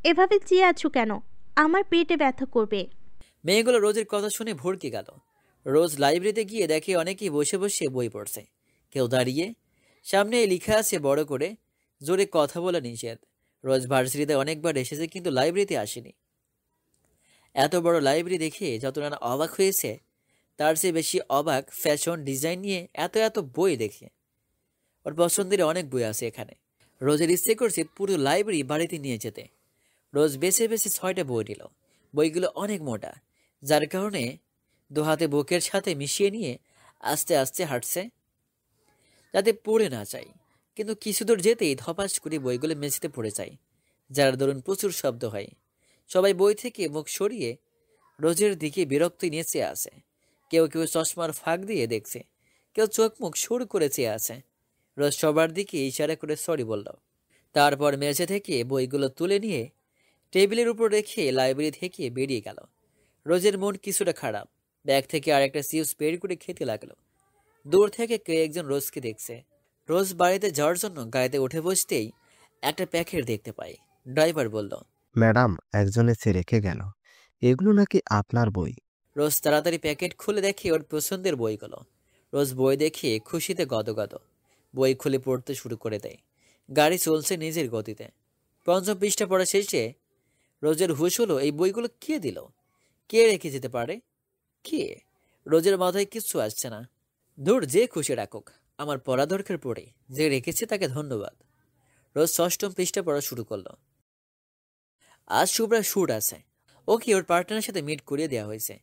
এভাবে চেয়ে আছো কেন? আমার পেটে ব্যথা করবে। মেয়েগুলো রোজের কথা শুনে ভড়কে গেল। রোজ লাইব্রেরিতে গিয়ে দেখে অনেকেই বসে বসে বই পড়ছে, কেউ দাঁড়িয়ে। সামনে লেখা আছে বড় করে, জোরে কথা বলা নিষেধ। রোজ ভার্সিটিতে অনেকবার এসেছে, কিন্তু লাইব্রেরিতে আসেনি। এত বড় লাইব্রেরি দেখে যতটা না অবাক হয়েছে, তার চেয়ে বেশি অবাক ফ্যাশন ডিজাইন নিয়ে এত এত বই দেখে। ওর পছন্দের অনেক বই আছে এখানে। রোজের ইচ্ছে করছে পুরো লাইব্রেরি বাড়িতে নিয়ে যেতে। রোজ বেছে বেছে 6টা বই নিল। বইগুলো অনেক মোটা, যার কারণে দু হাতে বুকের সাথে মিশিয়ে নিয়ে আস্তে আস্তে হাঁটছে যাতে পড়ে না যায়। কিন্তু কিছু দূর যেতেই ধপাস করে বইগুলো মেঝেতে পড়ে যায়, যার দরুন প্রচুর শব্দ হয়। সবাই বই থেকে মুখ সরিয়ে রোজের দিকে বিরক্তি নিয়ে চেয়ে আছে। কেউ কেউ চশমার ফাঁক দিয়ে দেখছে, কেউ চোখ মুখ সুর করে চেয়ে আছে। রোজ সবার দিকে ইশারা করে সরি বলল। তারপর মেঝে থেকে বইগুলো তুলে নিয়ে টেবিলের উপর রেখে লাইব্রেরি থেকে বেরিয়ে গেল। রোজের মন কিছুটা খারাপ। ব্যাগ থেকে আরেকটা চিপস বের করে খেতে লাগলো। দূর থেকে কে একজন রোজকে দেখছে। রোজ বাড়িতে যাওয়ার জন্য গাড়িতে উঠে বসতেই একটা প্যাকেট দেখতে পায়। ড্রাইভার বলল, ম্যাডাম, একজন এসে রেখে গেল। এগুলো নাকি আপনার বই? রোজ তাড়াতাড়ি প্যাকেট খুলে দেখে ওর পছন্দের বইগুলো। রোজ বই দেখে খুশিতে গদগদ। বই খুলে পড়তে শুরু করে দেয়। গাড়ি চলছে নিজের গতিতে। ৫ম পৃষ্ঠা পড়া শেষে রোজের হুশ হলো, এই বইগুলো কে দিল? কে রেখে যেতে পারে? কে? রোজের মাথায় কিচ্ছু আসছে না। দূর, যে খুশি রাখুক, আমার পড়া দরকার পড়ে। যে রেখেছে তাকে ধন্যবাদ। রোজ ৬ম পৃষ্ঠা পড়া শুরু করলো। আজ শুভ্রা শুট আছে। ওকে ওর পার্টনারের সাথে মিট করিয়ে দেওয়া হয়েছে।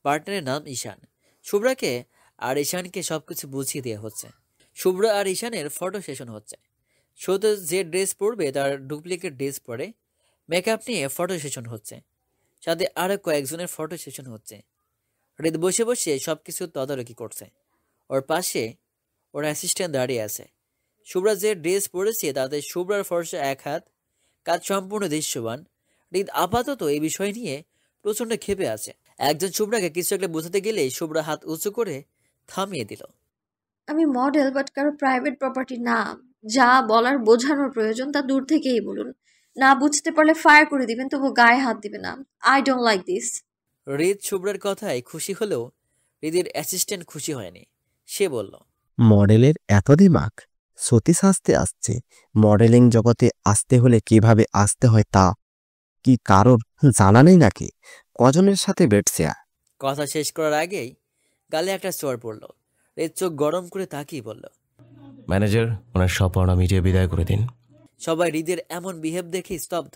পার্টনারের নাম ঈশান। শুভ্রাকে আর ঈশানকে সবকিছু বুঝিয়ে দেওয়া হচ্ছে। শুভ্রা আর ঈশানের ফটো সেশন হচ্ছে। শোতে যে ড্রেস পরবে তার ডুপ্লিকেট ড্রেস পরে মেকআপ নিয়ে ফটো সেশন হচ্ছে, সাথে আরও কয়েকজনের ফটো সেশন হচ্ছে। হৃদ বসে বসে সব কিছু তদারকি করছে। ওর পাশে ওর অ্যাসিস্ট্যান্ট দাঁড়িয়ে আছে। শুভ্রা যে ড্রেস পরেছে তাতে শুভ্রার ফর্সা এক হাত, কাজ সম্পূর্ণ দৃশ্যমান। হৃদ আপাতত এই বিষয় নিয়ে প্রচণ্ড ক্ষেপে আছে। একজন শুভ্রাকে কিছু একটা বোঝাতে গেলেই শুভ্রা হাত উঁচু করে থামিয়ে দিল। আমি মডেল, বাট কারো প্রাইভেট প্রপার্টি না। যা বলার বোঝানোর প্রয়োজন তা দূর থেকেই বলুন। না বুঝতে পারলে ফায়ার করে দিবেন, তবু গায়ে হাত দিবে না। I don't like this. হৃদ শুভ্রার কথায় খুশি হলেও হৃদের অ্যাসিস্ট্যান্ট খুশি হয়নি। সে বলল, মডেলের এত দিমাগ? সতী সাজতে আসছে, মডেলিং জগতে আসতে হলে কিভাবে আসতে হয় তা কি কারোর জানা নেই নাকি? কজনের সাথে বেটছে? কথা শেষ করার আগেই গালে একটা চড় পড়ল। হৃদ চোখ গরম করে তাকিয়ে বলল, ম্যানেজার, ওনার সব পাওনা মিটিয়ে বিদায় করে দিন। সবাই হৃদের এমন বিহেভ দেখে স্তব্ধ।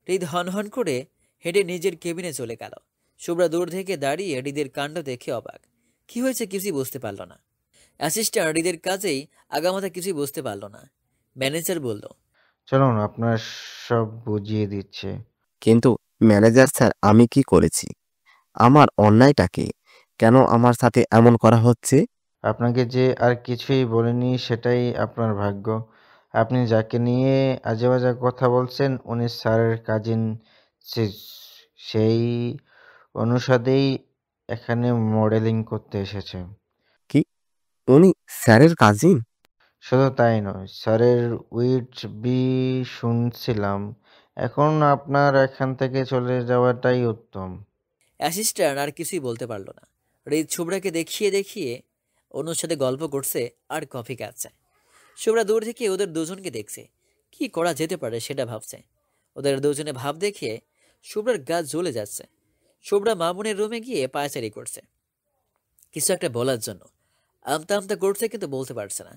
হৃদ হনহন করে হেঁটে নিজের কেবিনে চলে গেল। শুভ্রা দূর থেকে দাঁড়িয়ে হৃদের কাণ্ড দেখে অবাক। কি হয়েছে কিছুই বুঝতে পারল না। অ্যাসিস্ট্যান্ট হৃদের কাজেই আগামাথা কিছুই বুঝতে পারল না। ম্যানেজার বলল, চলুন, আপনার সব বুঝিয়ে দিচ্ছে। কিন্তু ম্যানেজার স্যার, আমি কি করেছি? আমার অন্যায়টা কি? কেন আমার সাথে এমন করা হচ্ছে? আপনাকে যে আর কিছুই বলিনি সেটাই আপনার ভাগ্য। আপনি যাকে নিয়ে আজেবাজে কথা বলছেন উনি স্যারের কাজিন। সেই অনুসাদেই এখানে মডেলিং করতে এসেছে। কি? উনি স্যারের কাজিন? শুধু তাই নয়, স্যারের উইট বি শুনছিলাম। এখন আপনার এখান থেকে চলে যাওয়াটাই উত্তম। অ্যাসিস্ট্যান্ট আর কিছুই বলতে পারল না। হৃদ শুভ্রাকে দেখিয়ে দেখিয়ে অনুর সাথে গল্প করছে আর কফি খাচ্ছে। শুভ্রা দূর থেকে ওদের দুজনকে দেখছে। কি করা যেতে পারে সেটা ভাবছে। ওদের দুজনে ভাব দেখে শুভ্রার গা জ্বলে যাচ্ছে। শুভ্রা মামুনের রুমে গিয়ে পায়চারি করছে কিছু একটা বলার জন্য। আমতা আমতা করছে কিন্তু বলতে পারছে না।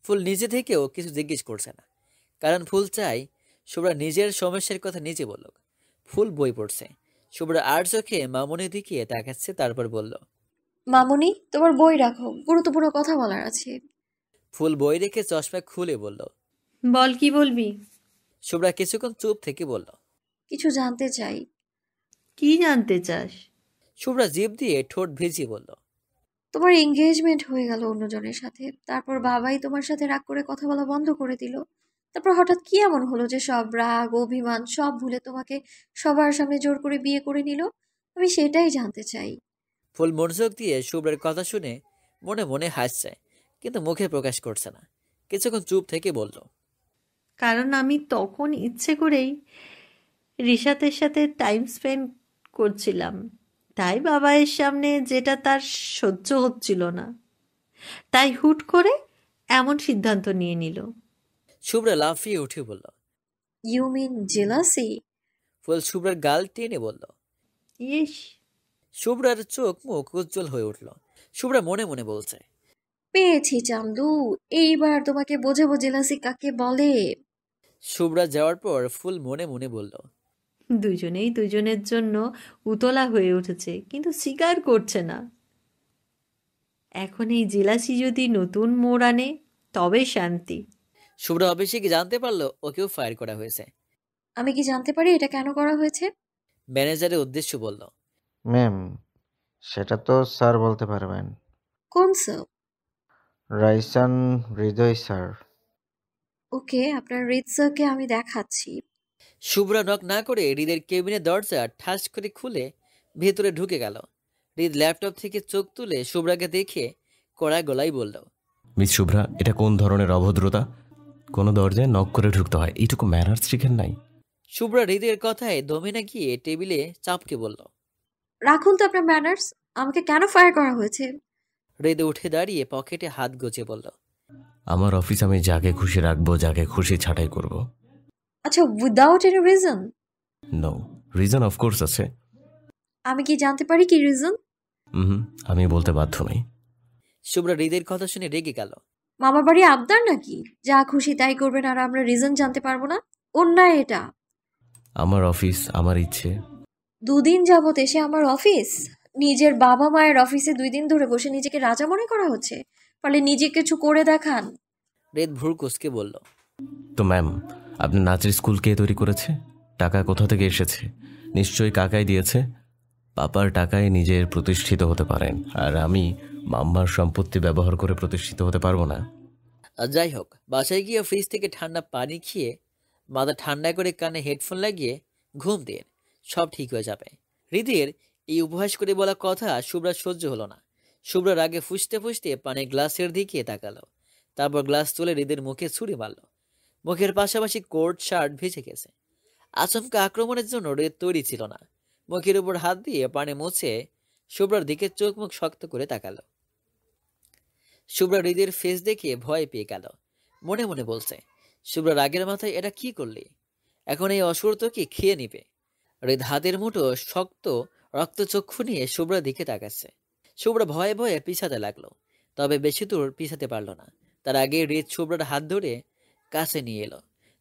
ফুল নিজে থেকেও কিছু জিজ্ঞেস করছে না, কারণ ফুল চাই শুভ্রা নিজের সমস্যার কথা নিজে বলুক। ফুল বই পড়ছে। শুভ্রা আর চোখে মামুনের দিকে তাকাচ্ছে, তারপর বলল, মামুনি, তোমার বই রাখো, গুরুত্বপূর্ণ কথা বলার আছে। ফুল বই রেখে চশমা খুলে বলল, বল, কি বলবি? শুভ্রা কিছুক্ষণ চুপ থেকে বলল, কিছু জানতে চাই। কি জানতে চাস? শুভ্রা জিভ দিয়ে ঠোঁট ভিজিয়ে বলল, তোমার এঙ্গেজমেন্ট হয়ে গেল অন্যজনের সাথে, তারপর বাবাই তোমার সাথে রাগ করে কথা বলা বন্ধ করে দিল। তারপর হঠাৎ কি এমন হলো যে সব রাগ অভিমান সব ভুলে তোমাকে সবার সামনে জোর করে বিয়ে করে নিল? আমি সেটাই জানতে চাই। ফুল মনোযোগ দিয়ে শুভ্রার কথা শুনে মনে মনে হাসছে, কিন্তু মুখে প্রকাশ করছে না। কিছুক্ষণ চুপ থেকে বলল, কারণ আমি তখন ইচ্ছে করেই রিশাতের সাথে টাইম স্পেন্ড করছিলাম। তাই বাবাইয়ের সামনে যেটা তার সহ্য হচ্ছিল না, তাই হুট করে এমন সিদ্ধান্ত নিয়ে নিল। শুভ্রা লাফিয়ে উঠে বলল, ইউ মিন জেলাসি? ফুল শুভ্রার গাল টেনে বলল, ইস। শুভ্রার চোখ মুখ উজ্জ্বল হয়ে উঠল। শুভ্রা মনে মনে বলছে, পেয়েছি চান্দু, এইবার তোমাকে বোঝাবো জেলাসি কাকে বলে। শুভ্রা যাওয়ার পর ফুল মনে মনে বলল, দুজনেই দুজনের জন্য উতলা হয়ে উঠেছে, কিন্তু স্বীকার করছে না। এখন এই জেলাসি যদি নতুন মোড় আনে তবে শান্তি। শুভ্রা অফিসে কি জানতে পারলো ওকেও ফায়ার করা হয়েছে। আমি কি জানতে পারি এটা কেন করা হয়েছে? ম্যানেজারের উদ্দেশ্য বলল, ম্যাম, সেটা তো স্যার বলতে পারবেন। কোন স্যার? রাইসান হৃদয় স্যার। ওকে, আপনার হৃদ স্যারকে আমি দেখাচ্ছি। শুভ্রা নক না করে হৃদের কেবিনের দরজা ঠাস করে খুলে ভেতরে ঢুকে গেল। হৃদ ল্যাপটপ থেকে চোখ তুলে শুভ্রাকে দেখে কড়া গলায় বলল, মিস শুভ্রা, এটা কোন ধরনের অভদ্রতা? কোনো দরজায় নক করে ঢুকতে হয়, এইটুকু ম্যানার্স শিখেন নাই? শুভ্রা হৃদের কথায় দমে না গিয়ে টেবিলে চাপকে বলল, রাখুন তো আপনার ম্যানার্স। আমাকে কেন ফায়ার করা হয়েছে? হৃদ উঠে দাঁড়িয়ে পকেটে হাত গুজে বলল, আমার অফিস আমি যাকে খুশি রাখবো, যাকে খুশি ছাঁটাই করব। আচ্ছা, without any reason? No, reason of course আছে। আমি কি জানতে পারি কি রিজন? আমি বলতে বাধ্য নই। শুভ্রা হৃদের কথা শুনে রেগে গেল। মামার বাড়ি আবদার নাকি যা খুশি তাই করবেন আর আমরা রিজন জানতে পারবো না? অন্যায় এটা। আমার অফিস, আমার ইচ্ছে। দুদিন যাবত এসে আমার অফিস, নিজের বাবা মায়ের অফিসে 2 দিন ধরে বসে নিজেকে রাজা মনে করা হচ্ছে। পারলে নিজে কিছু করে দেখান। হৃদ ভ্রু কুঁচকে বলল, তো ম্যাম, আপনার নাচের স্কুল কে তৈরি করেছে? টাকা কোথা থেকে এসেছে? নিশ্চয়ই কাকাই দিয়েছে। পাপার টাকায় নিজের প্রতিষ্ঠিত হতে পারেন, আর আমি মাম্মার সম্পত্তি ব্যবহার করে প্রতিষ্ঠিত হতে পারবো না। আর যাই হোক, বাসায় গিয়ে ফ্রিজ থেকে ঠান্ডা পানি খেয়ে মাথা ঠান্ডা করে কানে হেডফোন লাগিয়ে ঘুম দিয়ে সব ঠিক হয়ে যাবে। হৃদের এই উপহাস করে বলা কথা শুভ্রা সহ্য হলো না। শুভ্রা রাগে ফুসতে ফুসতে পানির গ্লাসের দিকে তাকালো, তারপর গ্লাস তুলে হৃদের মুখে ছুঁড়ে মারল। মুখের পাশাপাশি কোট শার্ট ভিজে গেছে। আচমকা আক্রমণের জন্য হৃদ তৈরি ছিল না। মুখের উপর হাত দিয়ে পানি মুছে শুভ্রার দিকে চোখ মুখ শক্ত করে তাকালো। শুভ্রা হৃদের ফেস দেখে ভয় পেয়ে গেল। মনে মনে বলছে, শুভ্রা রাগের মাথায় এটা কি করলি? এখন এই অসুর তোকে খেয়ে নিবে। হৃদ হাতের মুঠো শক্ত রক্তচক্ষু নিয়ে শুভ্রার দিকে তাকাচ্ছে। শুভ্রা ভয়ে ভয়ে পিছাতে লাগলো, তবে বেশি দূর পিছাতে পারল না। তার আগে হৃদ শুভ্রার হাত ধরে কাছে নিয়ে এলো,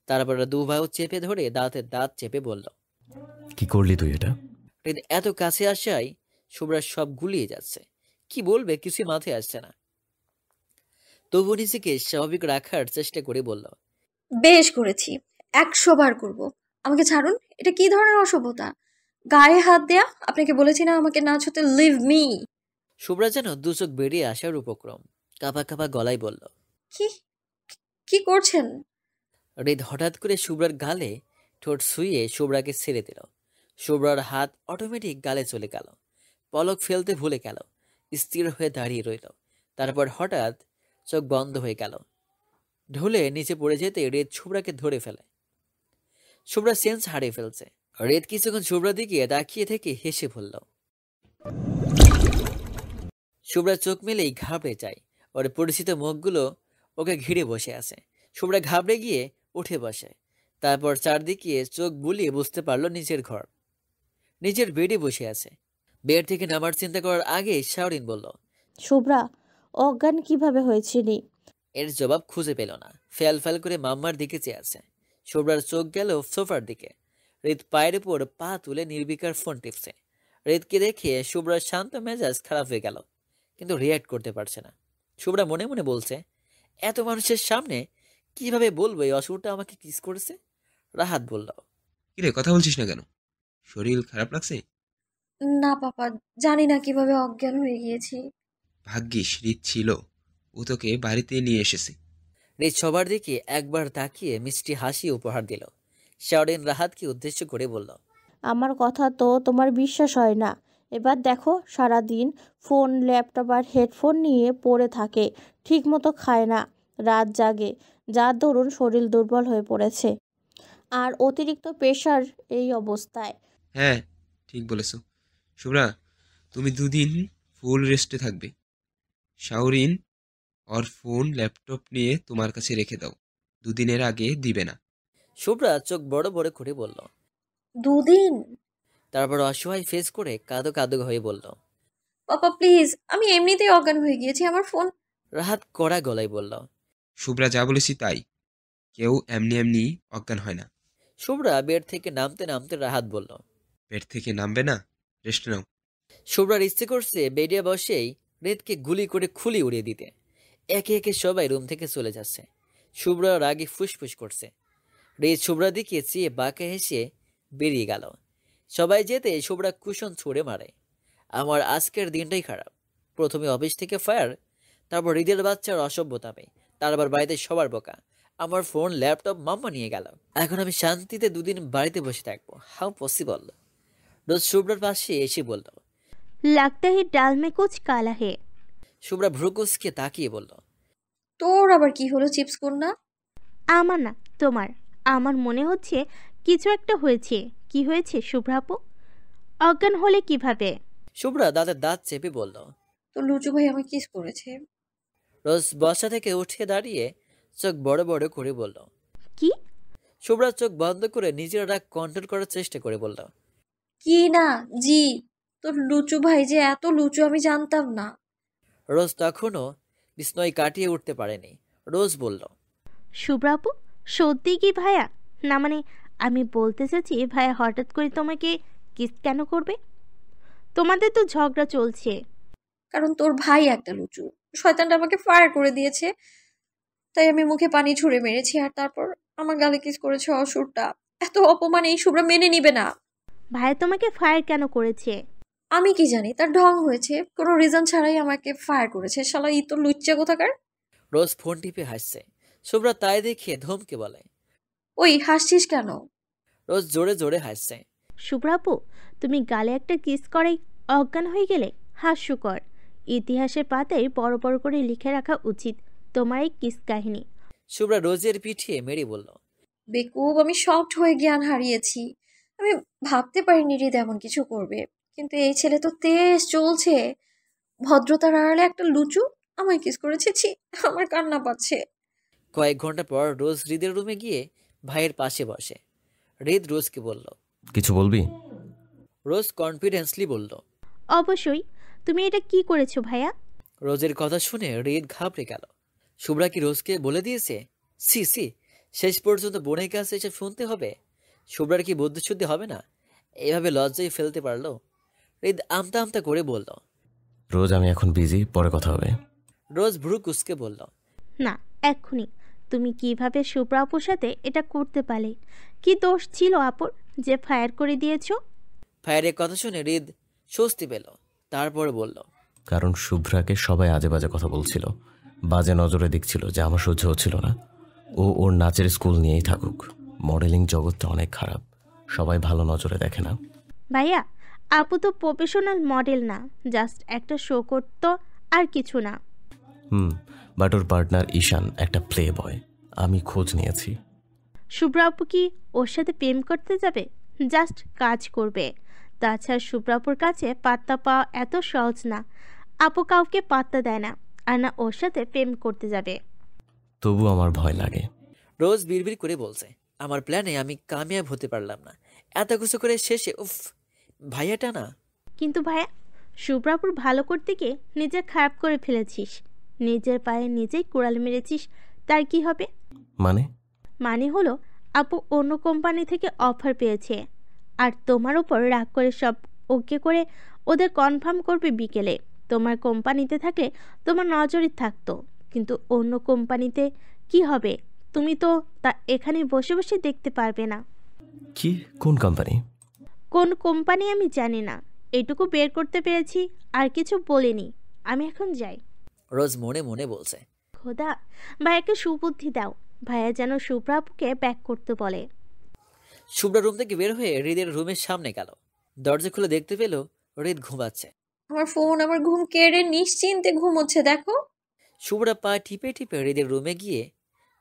তারপর দুবাহু চেপে ধরে দাঁতের দাঁত চেপে বলল, কি করলি তুই এটা? হৃদ এত কাছে আসায় শুভ্রার সব গুলিয়ে যাচ্ছে। কি বলবে কিছুই মাথায় আসছে না। তবু নিজেকে স্বাভাবিক রাখার চেষ্টা করে বলল, বেশ করেছি, 100 বার করব। আমাকে ছাড়ুন, এটা কি ধরনের অসভ্যতা? গায়ে হাত দেয়া? আপনাকে বলেছি না আমাকে না ছুতে, লিভ মি। শুভ্রা যেন দুচোখ বেরিয়ে আসার উপক্রম, কাঁপা কাঁপা গলায় বলল, কি কি করছেন? হৃদ হঠাৎ করে শুভ্রার গালে ঠোঁট ছুঁয়ে শুভ্রাকে ছেড়ে দিল। শুভ্রার হাত অটোমেটিক গালে চলে গেল, পলক ফেলতে ভুলে গেল, স্থির হয়ে দাঁড়িয়ে রইল। তারপর হঠাৎ চোখ বন্ধ হয়ে গেল। ঢলে নিচে পড়ে যেতে হৃদ শুভ্রাকে ধরে ফেলে। শুভ্রা সেন্স হারিয়ে ফেলছে। হৃদ কিছুক্ষণ শুভ্রার দিকে তাকিয়ে থেকে হেসে ফেলল। শুভ্রা চোখ মেলেই ঘাবড়ে যায়। ওর পরিচিত মুখগুলো ওকে ঘিরে বসে আছে। শুভ্রা ঘাবড়ে গিয়ে উঠে বসে। তারপর চারদিকে চোখ বুলিয়ে বুঝতে পারলো নিজের ঘর, নিজের বেডে বসে আছে। বেড থেকে নামার চিন্তা করার আগে শাওরিন বলল, শুভ্রা, অজ্ঞান কিভাবে হয়েছিলি? এর জবাব খুঁজে পেল না। ফেল ফেল করে মাম্মার দিকে চেয়ে আছে। শুভ্রার চোখ গেল সোফার দিকে। হৃদ পায়ের উপর পা তুলে নির্বিকার ফোন টিপছে। হৃদকে দেখে শুভ্রার শান্ত মেজাজ খারাপ হয়ে গেল, কিন্তু রিয়াক্ট করতে পারছে না। শুভ্রা মনে মনে বলছে, এত মানুষের সামনে কিভাবে বলবো এই অসুরটা আমাকে কিস করেছে? রাহাত বলল, কিরে কথা বলছিস না কেন? শরীর খারাপ লাগছে? না পাপা, জানি না কিভাবে অজ্ঞান হয়ে গিয়েছি। ভাগ্যিস হৃদ ছিল, ও তোকে বাড়িতে নিয়ে এসেছে। হৃদ সবার দিকে একবার তাকিয়ে মিষ্টি হাসি উপহার দিল। শাওরিন রাহাতকে উদ্দেশ্য করে বলল, আমার কথা তো তোমার বিশ্বাস হয় না। এবার দেখো, সারাদিন ফোন, ল্যাপটপ আর হেডফোন নিয়ে পড়ে থাকে, ঠিকমতো খায় না, রাত জাগে, যার দরুন শরীর দুর্বল হয়ে পড়েছে, আর অতিরিক্ত প্রেশার। এই অবস্থায় হ্যাঁ, ঠিক বলেছ শুভ্রা, তুমি দুদিন ফুল রেস্টে থাকবে। শাওরিন ওর ফোন ল্যাপটপ নিয়ে তোমার কাছে রেখে দাও, দুদিনের আগে দিবে না। শুভ্রা চোখ বড় বড় করে বলল, 2 দিন? তারপর অসহায় ফেস করে কাঁদো কাঁদো হয়ে বলল, পাপা প্লিজ, আমি এমনিতেই অজ্ঞান হয়ে গিয়েছি, আমার ফোন। রাহাত কড়া গলায় বলল, শুভ্রা, যা বলেছি তাই, কেউ এমনি এমনি অজ্ঞান হয় না। শুভ্রা বেড থেকে নামতে নামতে রাহাত বলল, বেড থেকে নামবে না, রেস্ট নাও। শুভ্রার ইচ্ছে করছে বেডে বসেই হৃদকে গুলি করে খুলি উড়িয়ে দিতে। একে একে সবাই রুম থেকে চলে যাচ্ছে। শুভ্রা রাগে ফুসফুস করছে। হৃদ শুভ্রার দিকে চেয়ে বাঁকা হেসে বেরিয়ে গেল। সবাই যেতে শুভ্রা কুশন ছুঁড়ে মারে। আমার আজকের দিনটাই খারাপ। প্রথমে অফিস থেকে ফায়ার, তারপর হৃদের বাচ্চার অসভ্যতামে, তারপর বাড়িতে সবার বোকা। আমার ফোন, ল্যাপটপ মাম্মা নিয়ে গেল। এখন আমি শান্তিতে 2 দিন বাড়িতে বসে থাকবো? How possible? রোজ শুভ্রার পাশে এসে বলল, লাগতা হে ডাল মে কুছ কালা হে। শুভ্রা ভ্রুকুচকে তাকিয়ে বলল, তোর আবার কি হলো চিপস কন্যা? আমার না, তোমার। আমার মনে হচ্ছে কিছু একটা হয়েছে। কি হয়েছে শুভ্রা আপু? অজ্ঞান হলে কিভাবে? শুভ্রা দাঁতের দাঁত চেপে বলল, তো লুচু ভাই আমাকে কিস করেছে। রোজ বসা থেকে উঠে দাঁড়িয়ে চোখ বড় বড় করে বলল, কি? শুভ্রা চোখ বন্ধ করে নিজের রাগ কন্ট্রোল করার চেষ্টা করে বলল, কি না জি, তোর লুচু ভাই যে এত লুচু আমি জানতাম না। রোজ তখনও বিস্ময় কাটিয়ে উঠতে পারেনি। রোজ বলল, শুভ্রা আপু, সত্যি কি ভাইয়া? না মানে, আমি বলতে চাচ্ছি ভাইয়া হঠাৎ করে তোমাকে কিস কেন করবে? তোমাদের তো ঝগড়া চলছে। কারণ তোর ভাই একটা লুচু, শয়তানটা আমাকে ফায়ার করে দিয়েছে, তাই আমি মুখে পানি ছুঁড়ে মেরেছি, আর তারপর আমার গালে কিস করেছে অসুরটা। এত অপমান এই শুভ্রা মেনে নিবে না। ভাইয়া তোমাকে ফায়ার কেন করেছে? আমি কি জানি, তার ঢং হয়েছে, কোনো রিজন ছাড়াই আমাকে ফায়ার করেছে। শালা ই তো লুচ্চা কোথাকার। রোজ ফোন টিপে হাসছে। শুভ্রা তাই দেখে ধমকে বলে, ওই হাসছিস কেন? রোজ জোরে জোরে হাসছে। শুভ্রাপু, তুমি গালে একটা কিস করেই অজ্ঞান হয়ে গেলে? হাস্যকর। ইতিহাসের পাতায় বড় বড় করে লিখে রাখা উচিত তোমার এই কিস কাহিনী। শুভ্রা রোজের পিঠিয়ে মেরে বলল, বেকুব, আমি শকড হয়ে জ্ঞান হারিয়েছি। আমি ভাবতে পারিনি হৃদ এমন কিছু করবে। কিন্তু এই ছেলে তো তেজ চলছে। ভদ্রতার আড়ালে একটা লুচু আমায় কিস করেছে। ছি, আমার কান্না পাচ্ছে। কয়েক ঘন্টা পর রোজ হৃদের রুমে গিয়ে ভাইয়ের পাশে বসে। হৃদ রোজকে বলল, কিছু বলবি? রোজ কনফিডেন্সলি বলল, অবশ্যই। তুমি এটা কি করেছো ভাইয়া? রোজের কথা শুনে হৃদ ঘাবড়ে গেল। শুভ্রা কি রোজকে বলে দিয়েছে? সি সি, শেষ পর্যন্ত বোনের কাছে এসব শুনতে হবে। শুভ্রার কি বুদ্ধিশুদ্ধি হবে না? এভাবে লজ্জায় ফেলতে পারলো? হৃদ আমতা আমতা করে বলল, রোজ আমি এখন বিজি, পরে কথা হবে। রোজ ভ্রু কুসকে বলল, না, এক্ষুনি। তুমি কিভাবে শুভ্রা আপুর সাথে এটা করতে পারলে? কি দোষ ছিল আপুর যে ফায়ার করে দিয়েছো? ফায়ারের কথা শুনে হৃদ স্বস্তি পেল। তারপর বলল, কারণ শুভ্রাকে সবাই আজে বাজে কথা বলছিল, বাজে নজরে দেখছিল, যে আমার সহ্য হচ্ছিল না। ও ওর নাচের স্কুল নিয়েই থাকুক। মডেলিং জগৎটা অনেক খারাপ, সবাই ভালো নজরে দেখে না। ভাইয়া, আপু তো প্রফেশনাল মডেল না, জাস্ট একটা শো করতো, আর কিছু না। বাট ওর পার্টনার ঈশান একটা প্লে বয়, আমি খোঁজ নিয়েছি। শুভ্রা আপু কি ওর সাথে প্রেম করতে যাবে? জাস্ট কাজ করবে। তাছাড়া শুভ্রা আপুর কাছে পাত্তা পাওয়া এত সহজ না। আপু কাউকে পাত্তা দেয় না, আর না ওর সাথে প্রেম করতে যাবে। তবু আমার ভয় লাগে। রোজ বিড়বিড় করে বলছে, আমার প্ল্যানে আমি কামিয়াব হতে পারলাম না। এত কিছু করে শেষে উফ, ভাইয়াটা না। কিন্তু ভাইয়া, শুভ্রাপুর ভালো করতে গিয়ে নিজের খারাপ করে ফেলেছিস। নিজের পায়ে নিজেই কুড়াল মেরেছিস। তার কি হবে? মানে হলো, আপু অন্য কোম্পানি থেকে অফার পেয়েছে, আর তোমার ওপর রাগ করে সব ওকে করে ওদের কনফার্ম করবে বিকেলে। তোমার কোম্পানিতে থাকলে তোমার নজরই থাকতো, কিন্তু অন্য কোম্পানিতে কি হবে? তুমি তো তা এখানে বসে বসে দেখতে পারবে না। কি? কোন কোম্পানি? কোন কোম্পানি আমি জানি না, এটুকু বের করতে পেরেছি, আর কিছু বলিনি। আমি এখন যাই। রোজ মনে মনে বলছে, খোদা, ভাইয়াকে সুবুদ্ধি দাও, ভাইয়া যেন শুভ্রা আপুকে ব্যাক করতে বলে। শুভ্রা রুম থেকে বের হয়ে হৃদের রুমের সামনে গেল। দরজা খুলে দেখতে পেল হৃদ ঘুমাচ্ছে। আমার ফোন আমার ঘুম কেড়ে নিশ্চিন্তে ঘুমোচ্ছে, দেখো। শুভ্রা পা টিপে টিপে হৃদের রুমে গিয়ে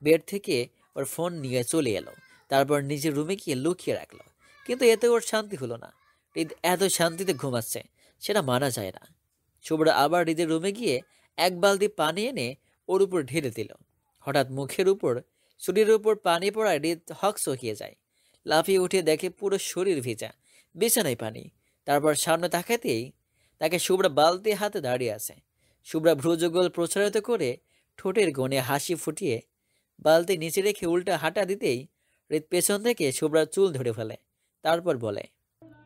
বেড থেকে ওর ফোন নিয়ে চলে এলো। তারপর নিজের রুমে গিয়ে লুকিয়ে রাখলো। কিন্তু এতে ওর শান্তি হলো না। হৃদ এত শান্তিতে ঘুমাচ্ছে, সেটা মানা যায় না। শুভ্রা আবার হৃদের রুমে গিয়ে এক বালতি পানি এনে ওর উপর ঢেলে দিল। হঠাৎ মুখের উপর, শরীরের উপর পানি পড়ায় হৃদ হক চকিয়ে যায়। লাফিয়ে উঠে দেখে পুরো শরীর ভেজা, বিছানায় পানি। তারপর সামনে তাকাতেই তাকে শুভ্রা বালতি হাতে দাঁড়িয়ে আছে। শুভ্রা ভ্রুযুগল প্রসারিত করে ঠোঁটের কোণে হাসি ফুটিয়ে বালতি নিচে রেখে উল্টা হাঁটা দিতেই হৃদ পেছন থেকে শুভ্রার চুল ধরে ফেলে। তারপর বলে,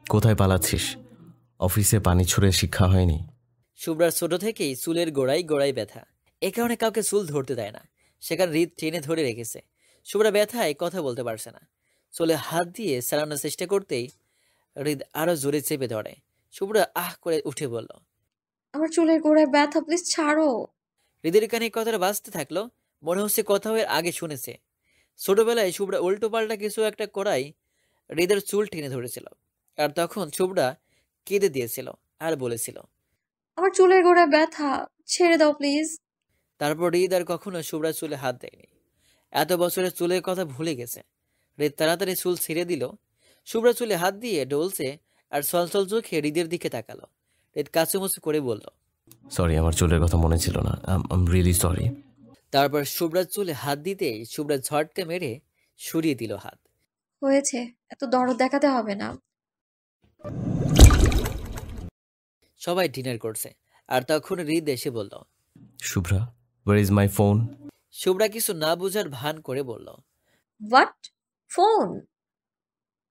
কোথায় পালাচ্ছিস? অফিসে পানি ছুঁড়ে শিক্ষা হয়নি? শুভ্রার ছোট থেকেই চুলের গোড়ায় গোড়ায় ব্যথা, এ কারণে কাউকে চুল ধরতে দেয় না। সেখানে হৃদ টেনে ধরে রেখেছে। শুভ্রা ব্যথায় কথা বলতে পারছে না। চুলে হাত দিয়ে সারানোর চেষ্টা করতেই হৃদ আরো জোরে চেপে ধরে। শুভ্রা আহ করে উঠে বলল, আমার চুলের গোড়ায় ব্যথা, প্লিজ ছাড়ো। হৃদের কানে কথাটা বাজতে থাকলো। মনে হচ্ছে কোথাও এর আগে শুনেছে। ছোটবেলায় শুভ্রা উল্টো পাল্টা কিছু একটা করাই হৃদের চুল টেনে ধরেছিল, আর তখন শুভ্রা কেঁদে দিয়েছিল আর বলেছিল, আমার চুলের গোড়ায় ব্যথা, ছেড়ে দাও প্লিজ। তারপর হৃদ আর কখনো শুভ্রার চুলে হাত দেয়নি। এত বছরের চুলের কথা ভুলে গেছে। হৃদ তাড়াতাড়ি চুল ছিঁড়ে দিল। শুভ্রা চুলে হাত দিয়ে ডলছে আর ছলছল চোখে হৃদের দিকে তাকালো। হৃদ কাচুমুচু করে বলল, সরি, আমার চুলের কথা মনে ছিল না, আই এম রিয়েলি সরি। তারপর শুভ্রার চুলে হাত দিতেই শুভ্রা ঝটকে মেরে সরিয়ে দিল হাত। হয়েছে, এত দরদ দেখাতে হবে না। সবাই ডিনার করছে, আর তখন হৃদ এসে বলল, Shubhra, where is my phone? Shubhra কিছু না বুঝার ভান করে বলল, what? Phone?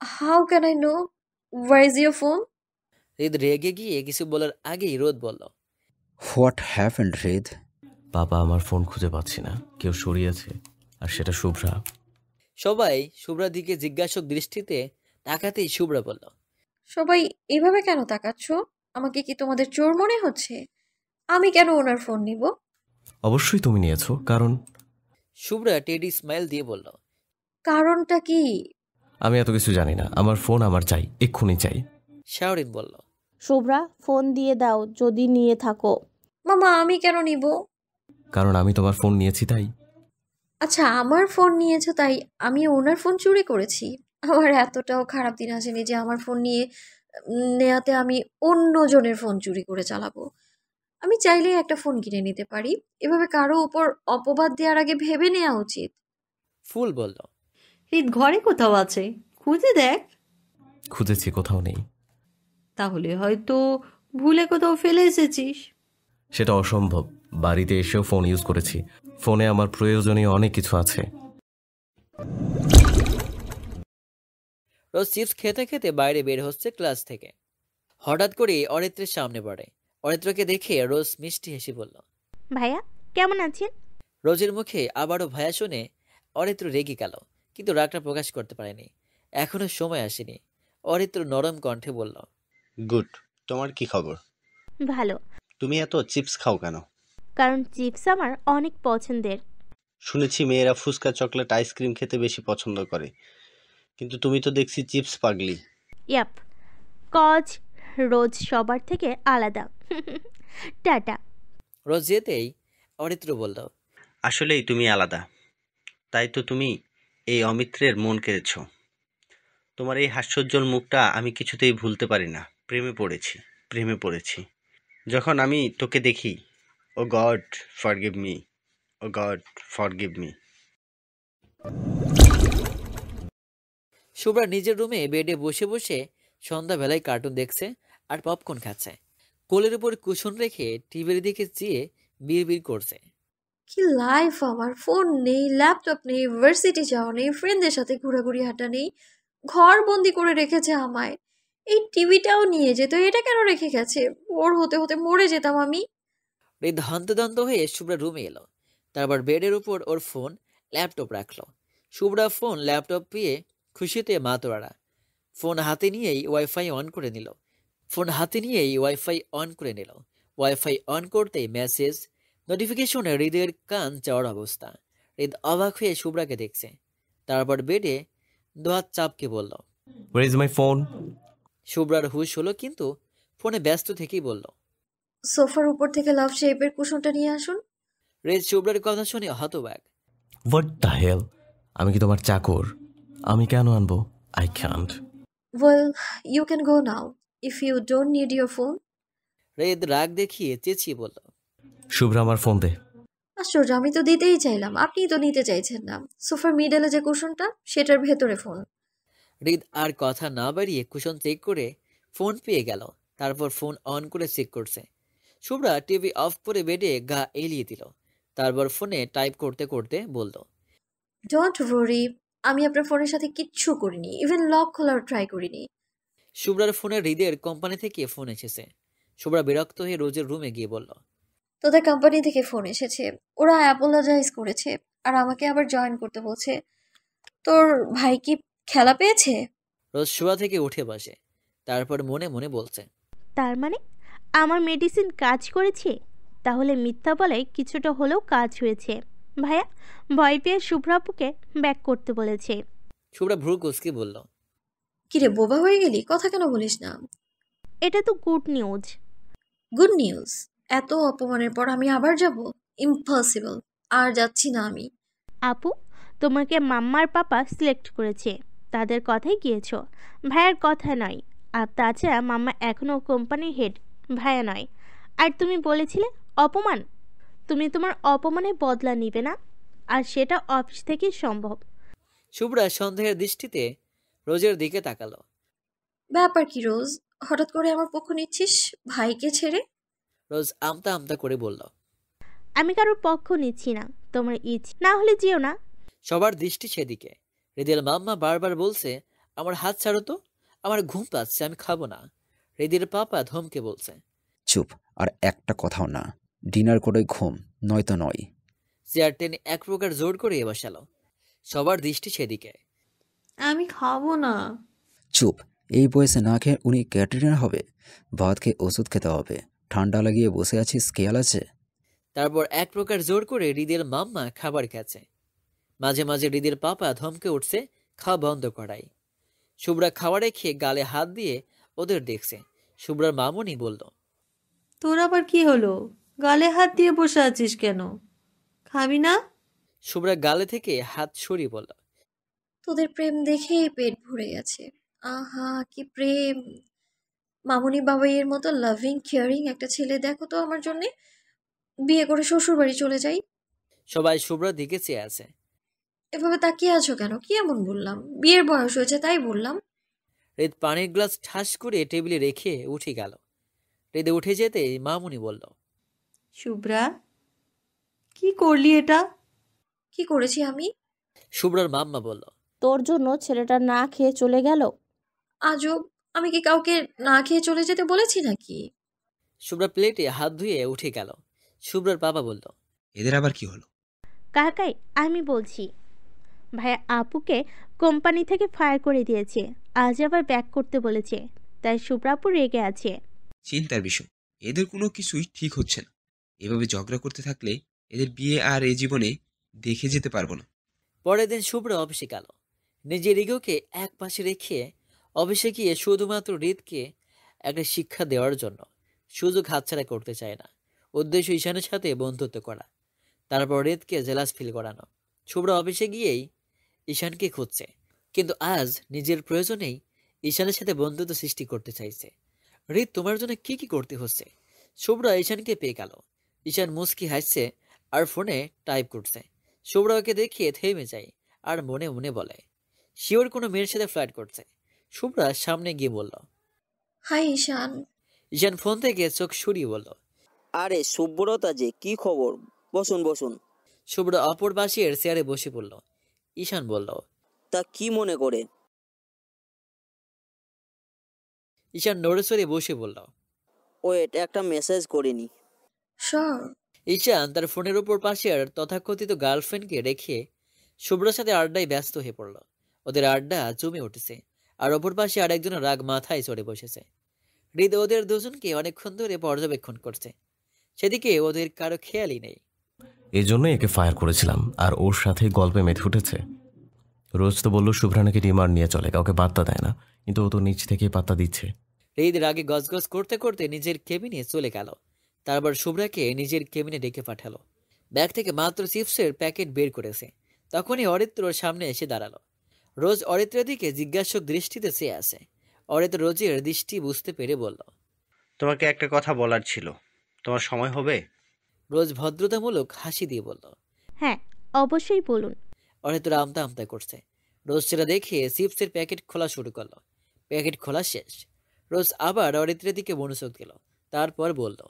How can I know? Where is your phone? Hrid রেগে গিয়ে কিছু বলার আগেই রোদ বলল, হোয়াট হ্যাপেন্ড হৃদ? বাবা, আমার ফোন খুঁজে পাচ্ছি না, কেউ সরিয়েছে, আর সেটা শুভ্রা। সবাই শুভ্রার দিকে জিজ্ঞাসক দৃষ্টিতে তাকাতেই শুভ্রা বলল, সবাই এভাবে কেন তাকাচ্ছ? আমাকে কি তোমাদের চোর মনে হচ্ছে? আমি কেন ওনার ফোন নিব? অবশ্যই তুমি নিয়েছো, কারণ শুভ্রা টেডি স্মাইল দিয়ে বলল, কারণটা কি? আমি এত কিছু জানি না। আমার ফোন আমার চাই, এক্ষুনি চাই। শাওরিন বলল, শুভ্রা ফোন দিয়ে দাও যদি নিয়ে থাকো। মামা আমি কেন নিব? কারণ আমি তোমার ফোন নিয়েছি তাই। আচ্ছা আমার ফোন নিয়েছো তাই আমি ওনার ফোন চুরি করেছি? আমার এতটাও খারাপ দিন আসেনি যে আমার ফোন নিয়ে নেয়াতে আমি অন্য জনের ফোন চুরি করে চালাবো। আমি চাইলেই একটা ফোন কিনে নিতে পারি। এভাবে কারো উপর অপবাদ দেওয়ার আগে ভেবে নেওয়া উচিত। ফুল বলল, হৃদ ঘরে কোথাও আছে, খুঁজে দেখ। খুঁজেছি, কোথাও নেই। তাহলে হয়তো ভুলে কোথাও ফেলে এসেছিস। সেটা অসম্ভব। বাড়িতে এসেও ফোন ইউজ করেছি। ফোনে আমার প্রয়োজনীয় অনেক কিছু আছে। রোজ চিপস খেতে খেতে বাইরে বের হচ্ছে ক্লাস থেকে। হঠাৎ করে অরিত্রের সামনে পড়ে। অরিত্রকে দেখে রোজ মিষ্টি হেসে বলল, ভাইয়া কেমন আছেন? রোজের মুখে আবারও ভায়া শুনে অরিত্র রেগে গেল, কিন্তু রাগটা প্রকাশ করতে পারেনি। এখনো সময় আসেনি। অরিত্র নরম কণ্ঠে বলল, গুড। তোমার কি খবর? ভালো। তুমি এত চিপস খাও কেন? কারণ চিপস আমার অনেক পছন্দের। শুনেছি মেয়েরা ফুচকা, চকলেট, আইসক্রিম খেতে বেশি পছন্দ করে, কিন্তু তুমি তো দেখছি চিপস পাগলি। ইয়াপ, কজ রোজ সবার থেকে আলাদা। টাটা। রোজ যেতেই অরিত্র বলল, আসলেই তুমি আলাদা, তাই তো তুমি এই অমিত্রের মন কেড়েছ। তোমার এই হাস্যোজ্জ্বল মুখটা আমি কিছুতেই ভুলতে পারি না। প্রেমে পড়েছি যখন আমি তোকে দেখি। ও গড ফরগিভ মি, ও গড ফরগিভ মি। শুভ্রা নিজের রুমে বেডে বসে বসে সন্ধ্যাবেলায় কার্টুন দেখছে আর পপকর্ন খাচ্ছে। কোলের উপর কুশন রেখে টিভির দিকে চেয়ে বিড়বিড় করছে, কি লাইফ আমার! ফোন নেই, ল্যাপটপ নেই, ভার্সিটি যাওয়া নেই, ফ্রেন্ডদের সাথে ঘোরাঘুরি হাঁটা নেই, ঘর বন্দি করে রেখেছে আমায়। এই টিভিটাও নিয়ে যেত, এটা কেন রেখে গেছে? ওর হতে হতে মরে যেতাম আমি। হৃদ হন্তদন্ত হয়ে শুভ্রা রুমে এলো। তারপর বেডের উপর ওর ফোন ল্যাপটপ রাখলো। শুভ্রা ফোন ল্যাপটপ পেয়ে খুশিতে মাতোয়ারা। ফোন হাতে নিয়েই ওয়াইফাই অন করে নিল। ওয়াইফাই অন করতেই মেসেজ নোটিফিকেশনে হৃদের কান চাওয়ার অবস্থা। হৃদ অবাক হয়ে শুভ্রাকে দেখছে। তারপর বেডে দোহাত চাপকে বলল, হোয়ার ইজ মাই ফোন? শুভ্রার হুশ হলো, কিন্তু ফোনে ব্যস্ত থেকেই বলল, সোফার উপর থেকে লাভ শেপের কুশনটা নিয়ে আসুন। হৃদ শুভ্রার কথা শুনে হতবাক। What the hell? আমি কি তোমার চাকর? আমি কেন আনবো? I can't. Well you can go now if you don't need your phone. Hrid রাগ দেখিয়ে চেঁচিয়ে বলল, শুভ্রা আমার ফোন দে। আশ্চর্য, আমি তো দিতেই চাইলাম, আপনিই তো নিতে চাইছেন না। সোফার মিডলে যে কুশনটা, সেটার ভেতরে ফোন। হৃদ আর কথা না বাড়িয়ে কুশন চেক করে ফোন পেয়ে গেল। তারপর ফোন অন করে চেক করছে। শুভ্রা টিভি অফ করে বেডে গা এলিয়ে দিল। তারপর ফোনে টাইপ করতে করতে বলল, ডোন্ট ওয়ারি, আমি আপনার ফোনের সাথে কিচ্ছু করিনি, ইভেন লক খোলার ট্রাই করিনি। শুভ্রার ফোনে হৃদের কোম্পানি থেকে ফোন এসেছে। শুভ্রা বিরক্ত হয়ে রোজের রুমে গিয়ে বলল, তোদের কোম্পানি থেকে ফোন এসেছে, ওরা অ্যাপোলোজাইজ করেছে আর আমাকে আবার জয়েন করতে বলছে। তোর ভাই কি খেলা পেয়েছে? রোজ শোয়া থেকে উঠে বসে। তারপর মনে মনে বলছে, তার মানে আমার মেডিসিন কাজ করেছে? তাহলে মিথ্যা বলায় কিছুটা হলেও কাজ হয়েছে। ভাইয়া ভয় পেয়ে শুভ্রাপুকে ব্যাক করতে বলেছে। শুভ্রা ভ্রু কুচকে বলল, কিরে বোবা হয়ে গেলি? কথা কেন বলিস না? এটা তো গুড নিউজ। Good news? এত অপমানের পর আমি আবার যাব? ইম্পসিবল, আর যাচ্ছি না আমি। আপু, তোমাকে মাম্মার পাপা সিলেক্ট করেছে, তাদের কথাই গিয়েছো, ভাইয়ার কথা নয়। আর তাছাড়া মাম্মা এখনও কোম্পানির হেড, ভাইয়া নয়। আর তুমি বলেছিলে অপমান, তুমি তোমার অপমানের বদলা নিবে না, আর সেটা অফিস থেকেই সম্ভব। শুভ্রা সন্দেহের দৃষ্টিতে রোজের দিকে তাকালো। ব্যাপার কি রোজ, হঠাৎ করে আমার পক্ষ নিচ্ছিস ভাইকে ছেড়ে? রোজ আমতা আমতা করে বলল, আমি কারোর পক্ষ নিচ্ছি না, তোমার ইচ্ছে না হলে যেও না। সবার দৃষ্টি সেদিকে। হৃদের মাম্মা বারবার বলছে, আমার হাত ছাড়ো তো, আমার ঘুম পাচ্ছে, আমি খাবো না। হৃদের পাপা ধমকে বলছে, চুপ, আর একটা কথাও না। ডিনার করে ঘুম, নয়তো নয়। চেয়ার টেনে এক প্রকার জোর করে বসালো। সবার দৃষ্টি সেদিকে। আমি খাবো না। চুপ, এই বয়সে না খেয়ে উনি ক্যাটারিনা হবে? ভাত খেয়ে ওষুধ খেতে হবে। ঠান্ডা লাগিয়ে বসে আছিস, খেয়াল আছে? তারপর এক প্রকার জোর করে হৃদের মাম্মা খাবার খাচ্ছে। মাঝে মাঝে হৃদের পাপা ধমকে উঠছে খাওয়া বন্ধ করাই। শুভ্রা খাবারে খেয়ে গালে হাত দিয়ে ওদের দেখছে। শুভ্রার মামুনি বলল, তোর আবার কি হলো? গালে হাত দিয়ে বসে আছিস কেন? খাবি না? শুভ্রা গালে থেকে হাত সরিয়ে বলল, তোদের প্রেম দেখেই পেট ভরে গেছে। আহা কি প্রেম! মামুনি বাবাইয়ের মতো লাভিং কেয়ারিং একটা ছেলে দেখো তো আমার জন্যে। বিয়ে করে শ্বশুর বাড়ি চলে যাই। সবাই শুভ্রার দিকে চেয়ে আছে। এভাবে তাকিয়ে আছো কেন? কি এমন বললাম? বিয়ের বয়স হয়েছে তাই বললাম। হৃদ পানির গ্লাস ঠাস করে টেবিলে রেখে উঠে গেল। হৃদে উঠে যেতে মামুনি বলল, শুভ্রা, কি করলি এটা? কি করেছি আমি? শুভ্রার মাম্মা বলল, তোর জন্য ছেলেটা না খেয়ে চলে গেল। আজব, আমি কি কাউকে না খেয়ে চলে যেতে বলেছি নাকি? শুভ্রা প্লেটে হাত ধুয়ে উঠে গেল। শুভ্রার বাবা বলল, এদের আবার কি হলো? কাকাই, আমি বলছি, ভাইয়া আপুকে কোম্পানি থেকে ফায়ার করে দিয়েছে, আজ আবার ব্যাক করতে বলেছে, তাই শুভ্রা আপু রেগে আছে। চিন্তার বিষয়, এদের কোনো কিছুই ঠিক হচ্ছে না। এভাবে ঝগড়া করতে থাকলে এদের বিয়ে আর এ জীবনে দেখে যেতে পারবো না। পরের দিন শুভ্রা অফিসে গেল। নিজের ইগোকে এক পাশে রেখে অফিসে গিয়ে শুধুমাত্র হৃদকে একটা শিক্ষা দেওয়ার জন্য। সুযোগ হাতছাড়া করতে চায় না। উদ্দেশ্য ঈশানের সাথে বন্ধুত্ব করা, তারপর হৃদকে জেলাস ফিল করানো। শুভ্রা অফিসে গিয়েই ঈশানকে খুঁজছে, কিন্তু আজ নিজের প্রয়োজনেই ঈশানের সাথে বন্ধুত্ব সৃষ্টি করতে চাইছে। হৃদ তোমার জন্য কি কি করতে হচ্ছে? শুভ্রা ঈশানকে পেয়ে গেল। ঈশান মুস্কি হাসছে আর ফোনে টাইপ করছে। শুভ্রা ওকে দেখিয়ে থেমে যায় আর মনে মনে বলে, শিওর কোনো মেয়ের সাথে ফ্লার্ট করছে। শুভ্রা সামনে গিয়ে বলল, হাই ঈশান। ঈশান ফোন থেকে চোখ সরিয়ে বলল, আরে সুব্রতা যে, কি খবর? বসুন বসুন। শুভ্রা অপর পাশের চেয়ারে বসে পড়ল। ঈশান বলল, তা কি মনে করে? ঈশান নড়ে চড়ে বসে বলল, ওয়েট, একটা মেসেজ করিনি। শিওর। ঈশান তার ফোনের উপর পাশের তথাকথিত গার্লফ্রেন্ডকে রেখে শুভ্রার সাথে আড্ডায় ব্যস্ত হয়ে পড়ল। ওদের আড্ডা জমে উঠেছে, আর অপর পাশে আরেকজনের রাগ মাথায় চড়ে বসেছে। হৃদ ওদের দুজনকে অনেকক্ষণ ধরে পর্যবেক্ষণ করছে, সেদিকে ওদের কারো খেয়ালই নেই। এই জন্য একে ফায়ার করেছিলাম, আর ওর সাথে গল্পে মেতে উঠেছে। রোজ তো বললো শুভ্রা নাকি রিমান্ড নিয়ে চলে, কাউকে পাত্তা দেয় না, কিন্তু ও তো নিচ থেকেই পাত্তা দিচ্ছে। হৃদ রাগে গজগজ করতে করতে নিজের কেবিনে চলে গেল। তারপর শুভ্রাকে নিজের কেবিনে ডেকে পাঠালো। ব্যাগ থেকে মাত্র চিপসের প্যাকেট বের করেছে, তখনই অরিত্রর সামনে এসে দাঁড়ালো। রোজ অরিত্রের দিকে জিজ্ঞাসক দৃষ্টিতে চেয়ে আছে। অরিত্র রোজের দৃষ্টি বুঝতে পেরে বলল, তোমাকে একটা কথা বলার ছিল, তোমার সময় হবে? রোজ ভদ্রতামূলক হাসি দিয়ে বলল, হ্যাঁ, অবশ্যই বলুন। অরিত্র আমতা আমতা করছে। রোজ সেটা দেখে চিপসের প্যাকেট খোলা শুরু করলো। প্যাকেট খোলা শেষ। রোজ আবার অরিত্রের দিকে মনোযোগ দিল, তারপর বলল,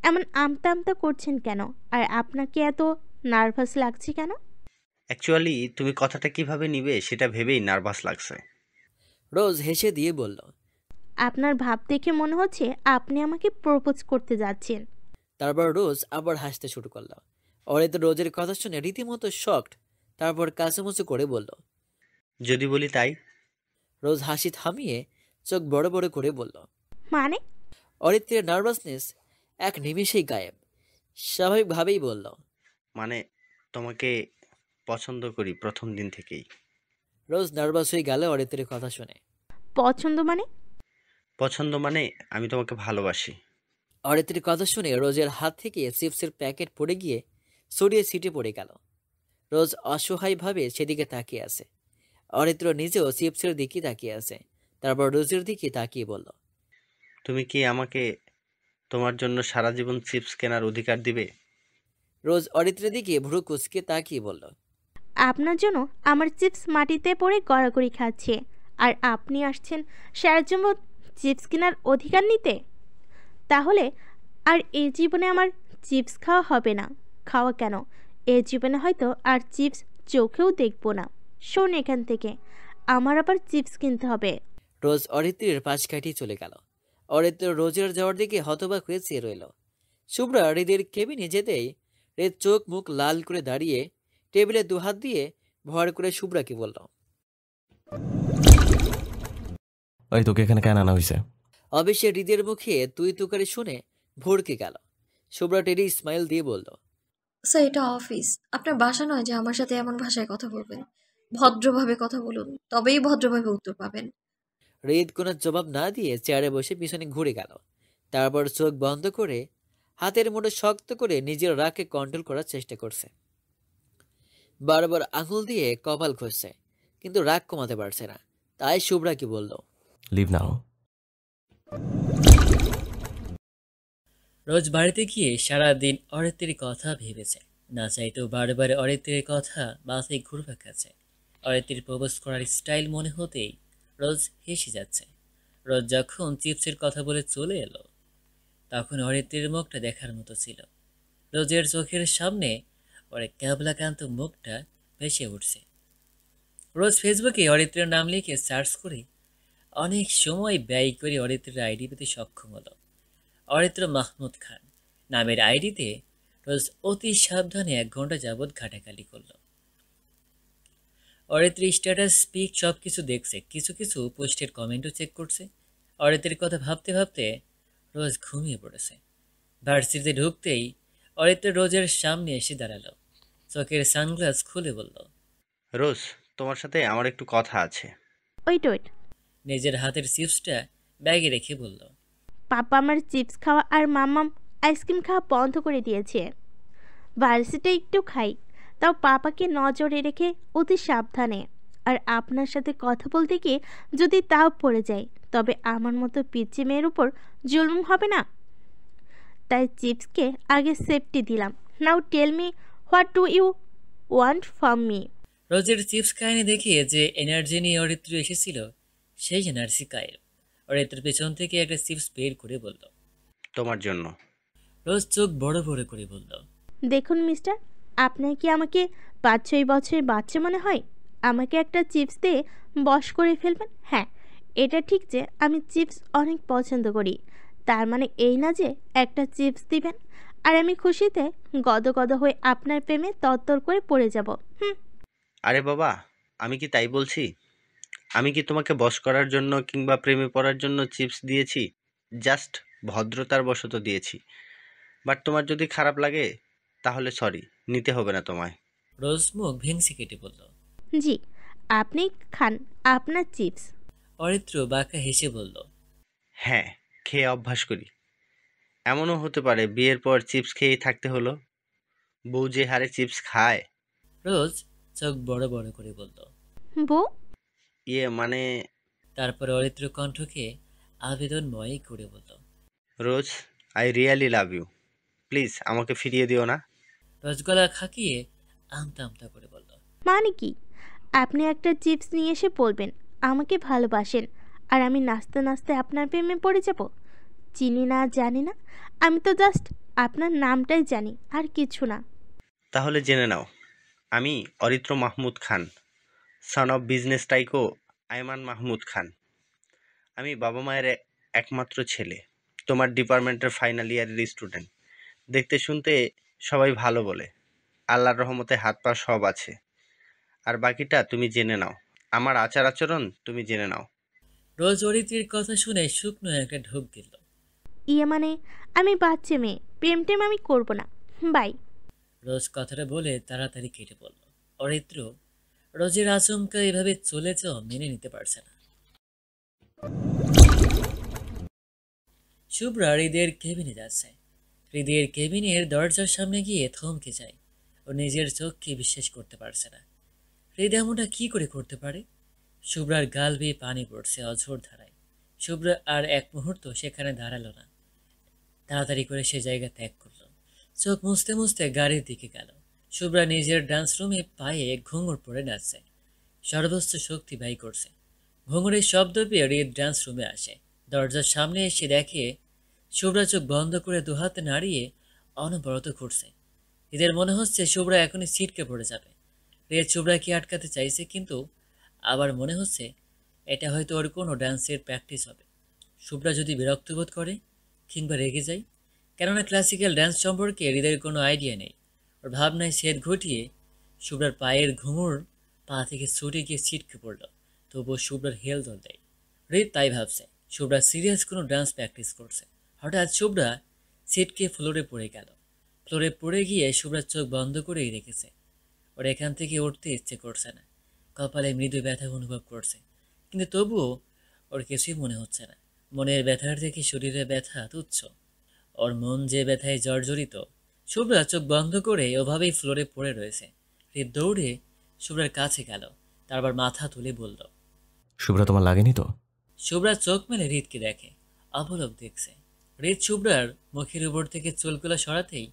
এমন আমতা আমতা করছেন কেন? আর আপনাকে এত নার্ভাস লাগছে কেন? অ্যাকচুয়ালি তুমি কথাটা কিভাবে নিবে সেটা ভেবেই নার্ভাস লাগছে। রোজ হেসে দিয়ে বলল, আপনার ভাব দেখে মনে হচ্ছে আপনি আমাকে প্রপোজ করতে যাচ্ছেন। তারপর রোজ আবার হাসতে শুরু করলো। অরিত্র রোজের কথা শুনে রীতিমতো শকড। তারপর কাচুমুচু করে বলল, যদি বলি তাই? রোজ হাসি থামিয়ে চোখ বড় বড় করে বলল, মানে? অরিত্রের নার্ভাসনেস এক নিমিষেই গায়েব। স্বাভাবিকভাবেই বলল, মানে তোমাকে পছন্দ করি প্রথম দিন থেকেই। রোজ নার্ভাস হয়ে গেল অরিত্রের কথা শুনে। পছন্দ মানে? পছন্দ মানে আমি তোমাকে ভালোবাসি। অরিত্রের কথা শুনে রোজের হাত থেকে চিপসের প্যাকেট পড়ে গিয়ে ছড়িয়ে ছিটে পড়ে গেল। রোজ অসহায়ভাবে সেদিকে তাকিয়ে আছে। অরিত্র নিজেও চিপসের দিকে তাকিয়ে আছে। তারপর রোজের দিকে তাকিয়ে বলল, তুমি কি আমাকে তোমার জন্য সারা জীবন চিপস কেনার অধিকার দিবে? রোজ অরিত্রের দিকে ভ্রু কুচকে তাকিয়ে বলল, আপনার জন্য আমার চিপস মাটিতে পড়ে গড়াগড়ি খাচ্ছে, আর আপনি আসছেন সারা জীবন চিপস কেনার অধিকার নিতে? তাহলে আর এই জীবনে আমার চিপস খাওয়া হবে না। খাওয়া কেন, এই জীবনে হয়তো আর চিপস চোখেও দেখব না। শোন, এখান থেকে আমার আবার চিপস কিনতে হবে। রোজ অরিত্রের পাশ কাটিয়ে চলে গেল। অরিত্র রোজের যাওয়ার দিকে হতবাক হয়ে চেয়ে রইল। শুভ্রা হৃদের কেবিনে যেতেই হৃদ চোখ মুখ লাল করে দাঁড়িয়ে টেবিলে দুহাত দিয়ে ভর করে শুভ্রাকে বলল, ওই তোকে এখানে কেন আনা হয়েছে? অবশ্যই হৃদের মুখে তুই তুকারি শুনে ভড়কে গেল। শুভ্রা টেরি স্মাইল দিয়ে বলল, স্যার এটা অফিস, আপনার বাসা নয় যে আমার সাথে এমন ভাষায় কথা বলবেন। ভদ্রভাবে কথা বলুন, তবেই ভদ্রভাবে উত্তর পাবেন। হৃদ কোনো জবাব না দিয়ে চেয়ারে বসে পিছনে ঘুরে গেল। তারপর চোখ বন্ধ করে হাতের মুঠো শক্ত করে নিজের রাগকে কন্ট্রোল করার চেষ্টা করছে। বারবার আঙুল দিয়ে কপাল ঘষছে, কিন্তু রাগ কমাতে পারছে না। তাই শুভ্রাকে বলল, লিভ নাও। রোজ বাড়িতে গিয়ে সারাদিন অরিত্রের কথা ভেবেছে, না চাইতেও বারবার অরিত্রের কথা মাথায় ঘুরপাক খাচ্ছে। অরিত্রের প্রপোজ করার স্টাইল মনে হতেই রোজ হেসে যাচ্ছে। রোজ যখন চিপসের কথা বলে চলে এলো, তখন অরিত্রের মুখটা দেখার মতো ছিল। রোজের চোখের সামনে ওর ক্যাবলাকান্ত মুখটা ভেসে উঠছে। রোজ ফেসবুকে অরিত্রের নাম লিখে সার্চ করে অনেক সময় ব্যয় করে অরিত্রের আইডি পেতে সক্ষম হলো। অরিত্র মাহমুদ খান নামের আইডিতে রোজ অতি সাবধানে 1 ঘন্টা যাবৎ ঘাটাঘাটি করল। অরিত্রের স্ট্যাটাস পিক সব কিছু দেখছে, কিছু কিছু পোস্টের কমেন্টও চেক করছে। অরিত্রের কথা ভাবতে ভাবতে রোজ ঘুমিয়ে পড়েছে। ভার্সিটিতে ঢুকতেই অরিত্র রোজের সামনে এসে দাঁড়ালো। চোখের সানগ্লাস খুলে বলল, রোজ, তোমার সাথে আমার একটু কথা আছে। ওয়েট ওয়েট, নিজের হাতের চিপসটা ব্যাগে রেখে বলল, পাপা আমার চিপস খাওয়া আর মাম্মাম আইসক্রিম খাওয়া বন্ধ করে দিয়েছে। ভার্সিটি একটু খাই, তাও পাপাকে নজরে রেখে অতি সাবধানে। আর আপনার সাথে কথা বলতে গিয়ে যদি তাও পড়ে যায়, তবে আমার মতো পিচ্চি মেয়ের উপর জুলুম হবে না। তাই চিপসকে আগে সেফটি দিলাম। Now tell me, what do you want from me? রোজের চিপস কাহিনী দেখিয়ে যে এনার্জি নিয়ে অরিত্র এসেছিল, সেই এনার্জি কায়ের। অরিত্র পেছন থেকে একটা চিপস বের করে বলল, তোমার জন্য। রোজ চোখ বড় বড় করে বলল, দেখুন মিস্টার, আপনার কি আমাকে 5-6 বছরের বাচ্চা মনে হয়? আমাকে একটা চিপস দিয়ে বশ করে ফেলবেন? হ্যাঁ, এটা ঠিক যে আমি চিপস অনেক পছন্দ করি, তার মানে এই না যে একটা চিপস দিবেন আর আমি খুশিতে গদগদ হয়ে আপনার প্রেমে তরতর করে পড়ে যাব। আরে বাবা, আমি কি তাই বলছি? আমি কি তোমাকে বশ করার জন্য কিংবা প্রেমে পড়ার জন্য চিপস দিয়েছি? জাস্ট ভদ্রতার বশত দিয়েছি। বাট তোমার যদি খারাপ লাগে তাহলে সরি, নিতে হবে না তোমায়। রোজ মুখ ভেংসি কেটে বলল, জি, আপনি খান আপনার চিপস। অরিত্র বাঁকা হেসে বলল, হ্যাঁ, খেয়ে অভ্যাস করি। এমনও হতে পারে বিয়ের পর চিপস খেয়েই থাকতে হলো। বউ যে হারে চিপস খায়। রোজ চোখ বড় বড় করে বলল, বউ? মানে। তারপর অরিত্র কণ্ঠকে আবেদনময় করে বলল, Rose, I really love you. Please আমাকে ফিরিয়ে দিও না। রোজ গলা খাকিয়ে আমতা আমতা করে বলল, মানে কি? আপনি একটা চিপস নিয়ে এসে বলবেন আমাকে ভালোবাসেন, আর আমি নাচতে নাচতে আপনার প্রেমে পড়ে যাব? চিনি না, জানি না, আমি তো জাস্ট আপনার নামটাই জানি, আর কিছু না। তাহলে জেনে নাও, আমি Oritro Mahmud Khan, son of business tycoon Ayman Mahmud Khan. আমি বাবা মায়ের একমাত্র ছেলে। তোমার ডিপার্টমেন্টের ফাইনাল ইয়ারের স্টুডেন্ট। দেখতে শুনতে সবাই ভালো বলে। আল্লাহর রহমতে হাত পা সব আছে। আর বাকিটা তুমি জেনে নাও। আমার আচার আচরণ তুমি জেনে নাও। রোজ অরিত্রের কথা শুনে শুকনো একটা ঢোক দিল। মানে আমি বাচ্চা মেয়ে, প্রেম টেম আমি করব না, বাই। রোজ কথাটা বলে তাড়াতাড়ি কেটে পড়ল। অরিত্র রোজের আচমকা এভাবে চলে যাওয়া মেনে নিতে পারছে না। শুভ্রা হৃদের কেবিনে যাচ্ছে। হৃদের কেবিনের দরজার সামনে গিয়ে থমকে যায়। ও নিজের চোখকে বিশ্বাস করতে পারছে না। হৃদ এমনটা কি করে করতে পারে? শুভ্রার গাল বেয়ে পানি পড়ছে অঝোর ধারায়। শুভ্রা আর এক মুহূর্ত সেখানে দাঁড়ালো না। তাড়াতাড়ি করে সে জায়গা ত্যাগ করলো। চোখ মুছতে মুছতে গাড়ির দিকে গেল। শুভ্রা নিজের ডান্স রুমে পায়ে ঘুঙুর পরে নাচছে, সর্বোচ্চ শক্তি ব্যয় করছে। ঘুঙুরের শব্দ পেয়ে হৃদ ডান্স রুমে আসে। দরজার সামনে এসে দেখে শুভ্রা চোখ বন্ধ করে দুহাতে নাড়িয়ে অনবরত ঘুরছে। হৃদের মনে হচ্ছে শুভ্রা এখনই ছিটকে পড়ে যাবে। হৃদ শুভ্রাকে আটকাতে চাইছে, কিন্তু আবার মনে হচ্ছে এটা হয়তো ওর কোনো ডান্সের প্র্যাকটিস হবে। শুভ্রা যদি বিরক্ত বোধ করে কিংবা রেগে যায়, কেননা ক্লাসিক্যাল ডান্স সম্পর্কে হৃদের কোনো আইডিয়া নেই। ওর ভাবনায় ছেদ ঘটিয়ে শুভ্রার পায়ের ঘুঙুর পা থেকে ছুটে গিয়ে ছিটকে পড়ল, তবুও শুভ্রার হেল দল দেয়। হৃদ তাই ভাবছে শুভ্রা সিরিয়াস কোনো ডান্স প্র্যাকটিস করছে। হঠাৎ শুভ্রা ছিটকে ফ্লোরে পড়ে গেল। ফ্লোরে পড়ে গিয়ে শুভ্রার চোখ বন্ধ করেই রেখেছে। ওর এখান থেকে উঠতে ইচ্ছে করছে না, কপালে মৃদু ব্যথা অনুভব করছে, কিন্তু তবুও ওর কিছুই মনে হচ্ছে না। মনের ব্যথার থেকে শরীরের ব্যথা তুচ্ছ, ওর মন যে ব্যথায় জর্জরিত। শুভ্রা চোখ বন্ধ করে ওভাবেই ফ্লোরে পড়ে রয়েছে। হৃদ দৌড়ে শুভ্রার কাছে গেল, তারপর মাথা তুলে বলল, শুভ্রা, তোমার লাগেনি তো? শুভ্রা চোখ মেলে হৃদকে দেখে, অপলক দেখছে। হৃদ শুভ্রার মুখের উপর থেকে চুলগুলো সরাতেই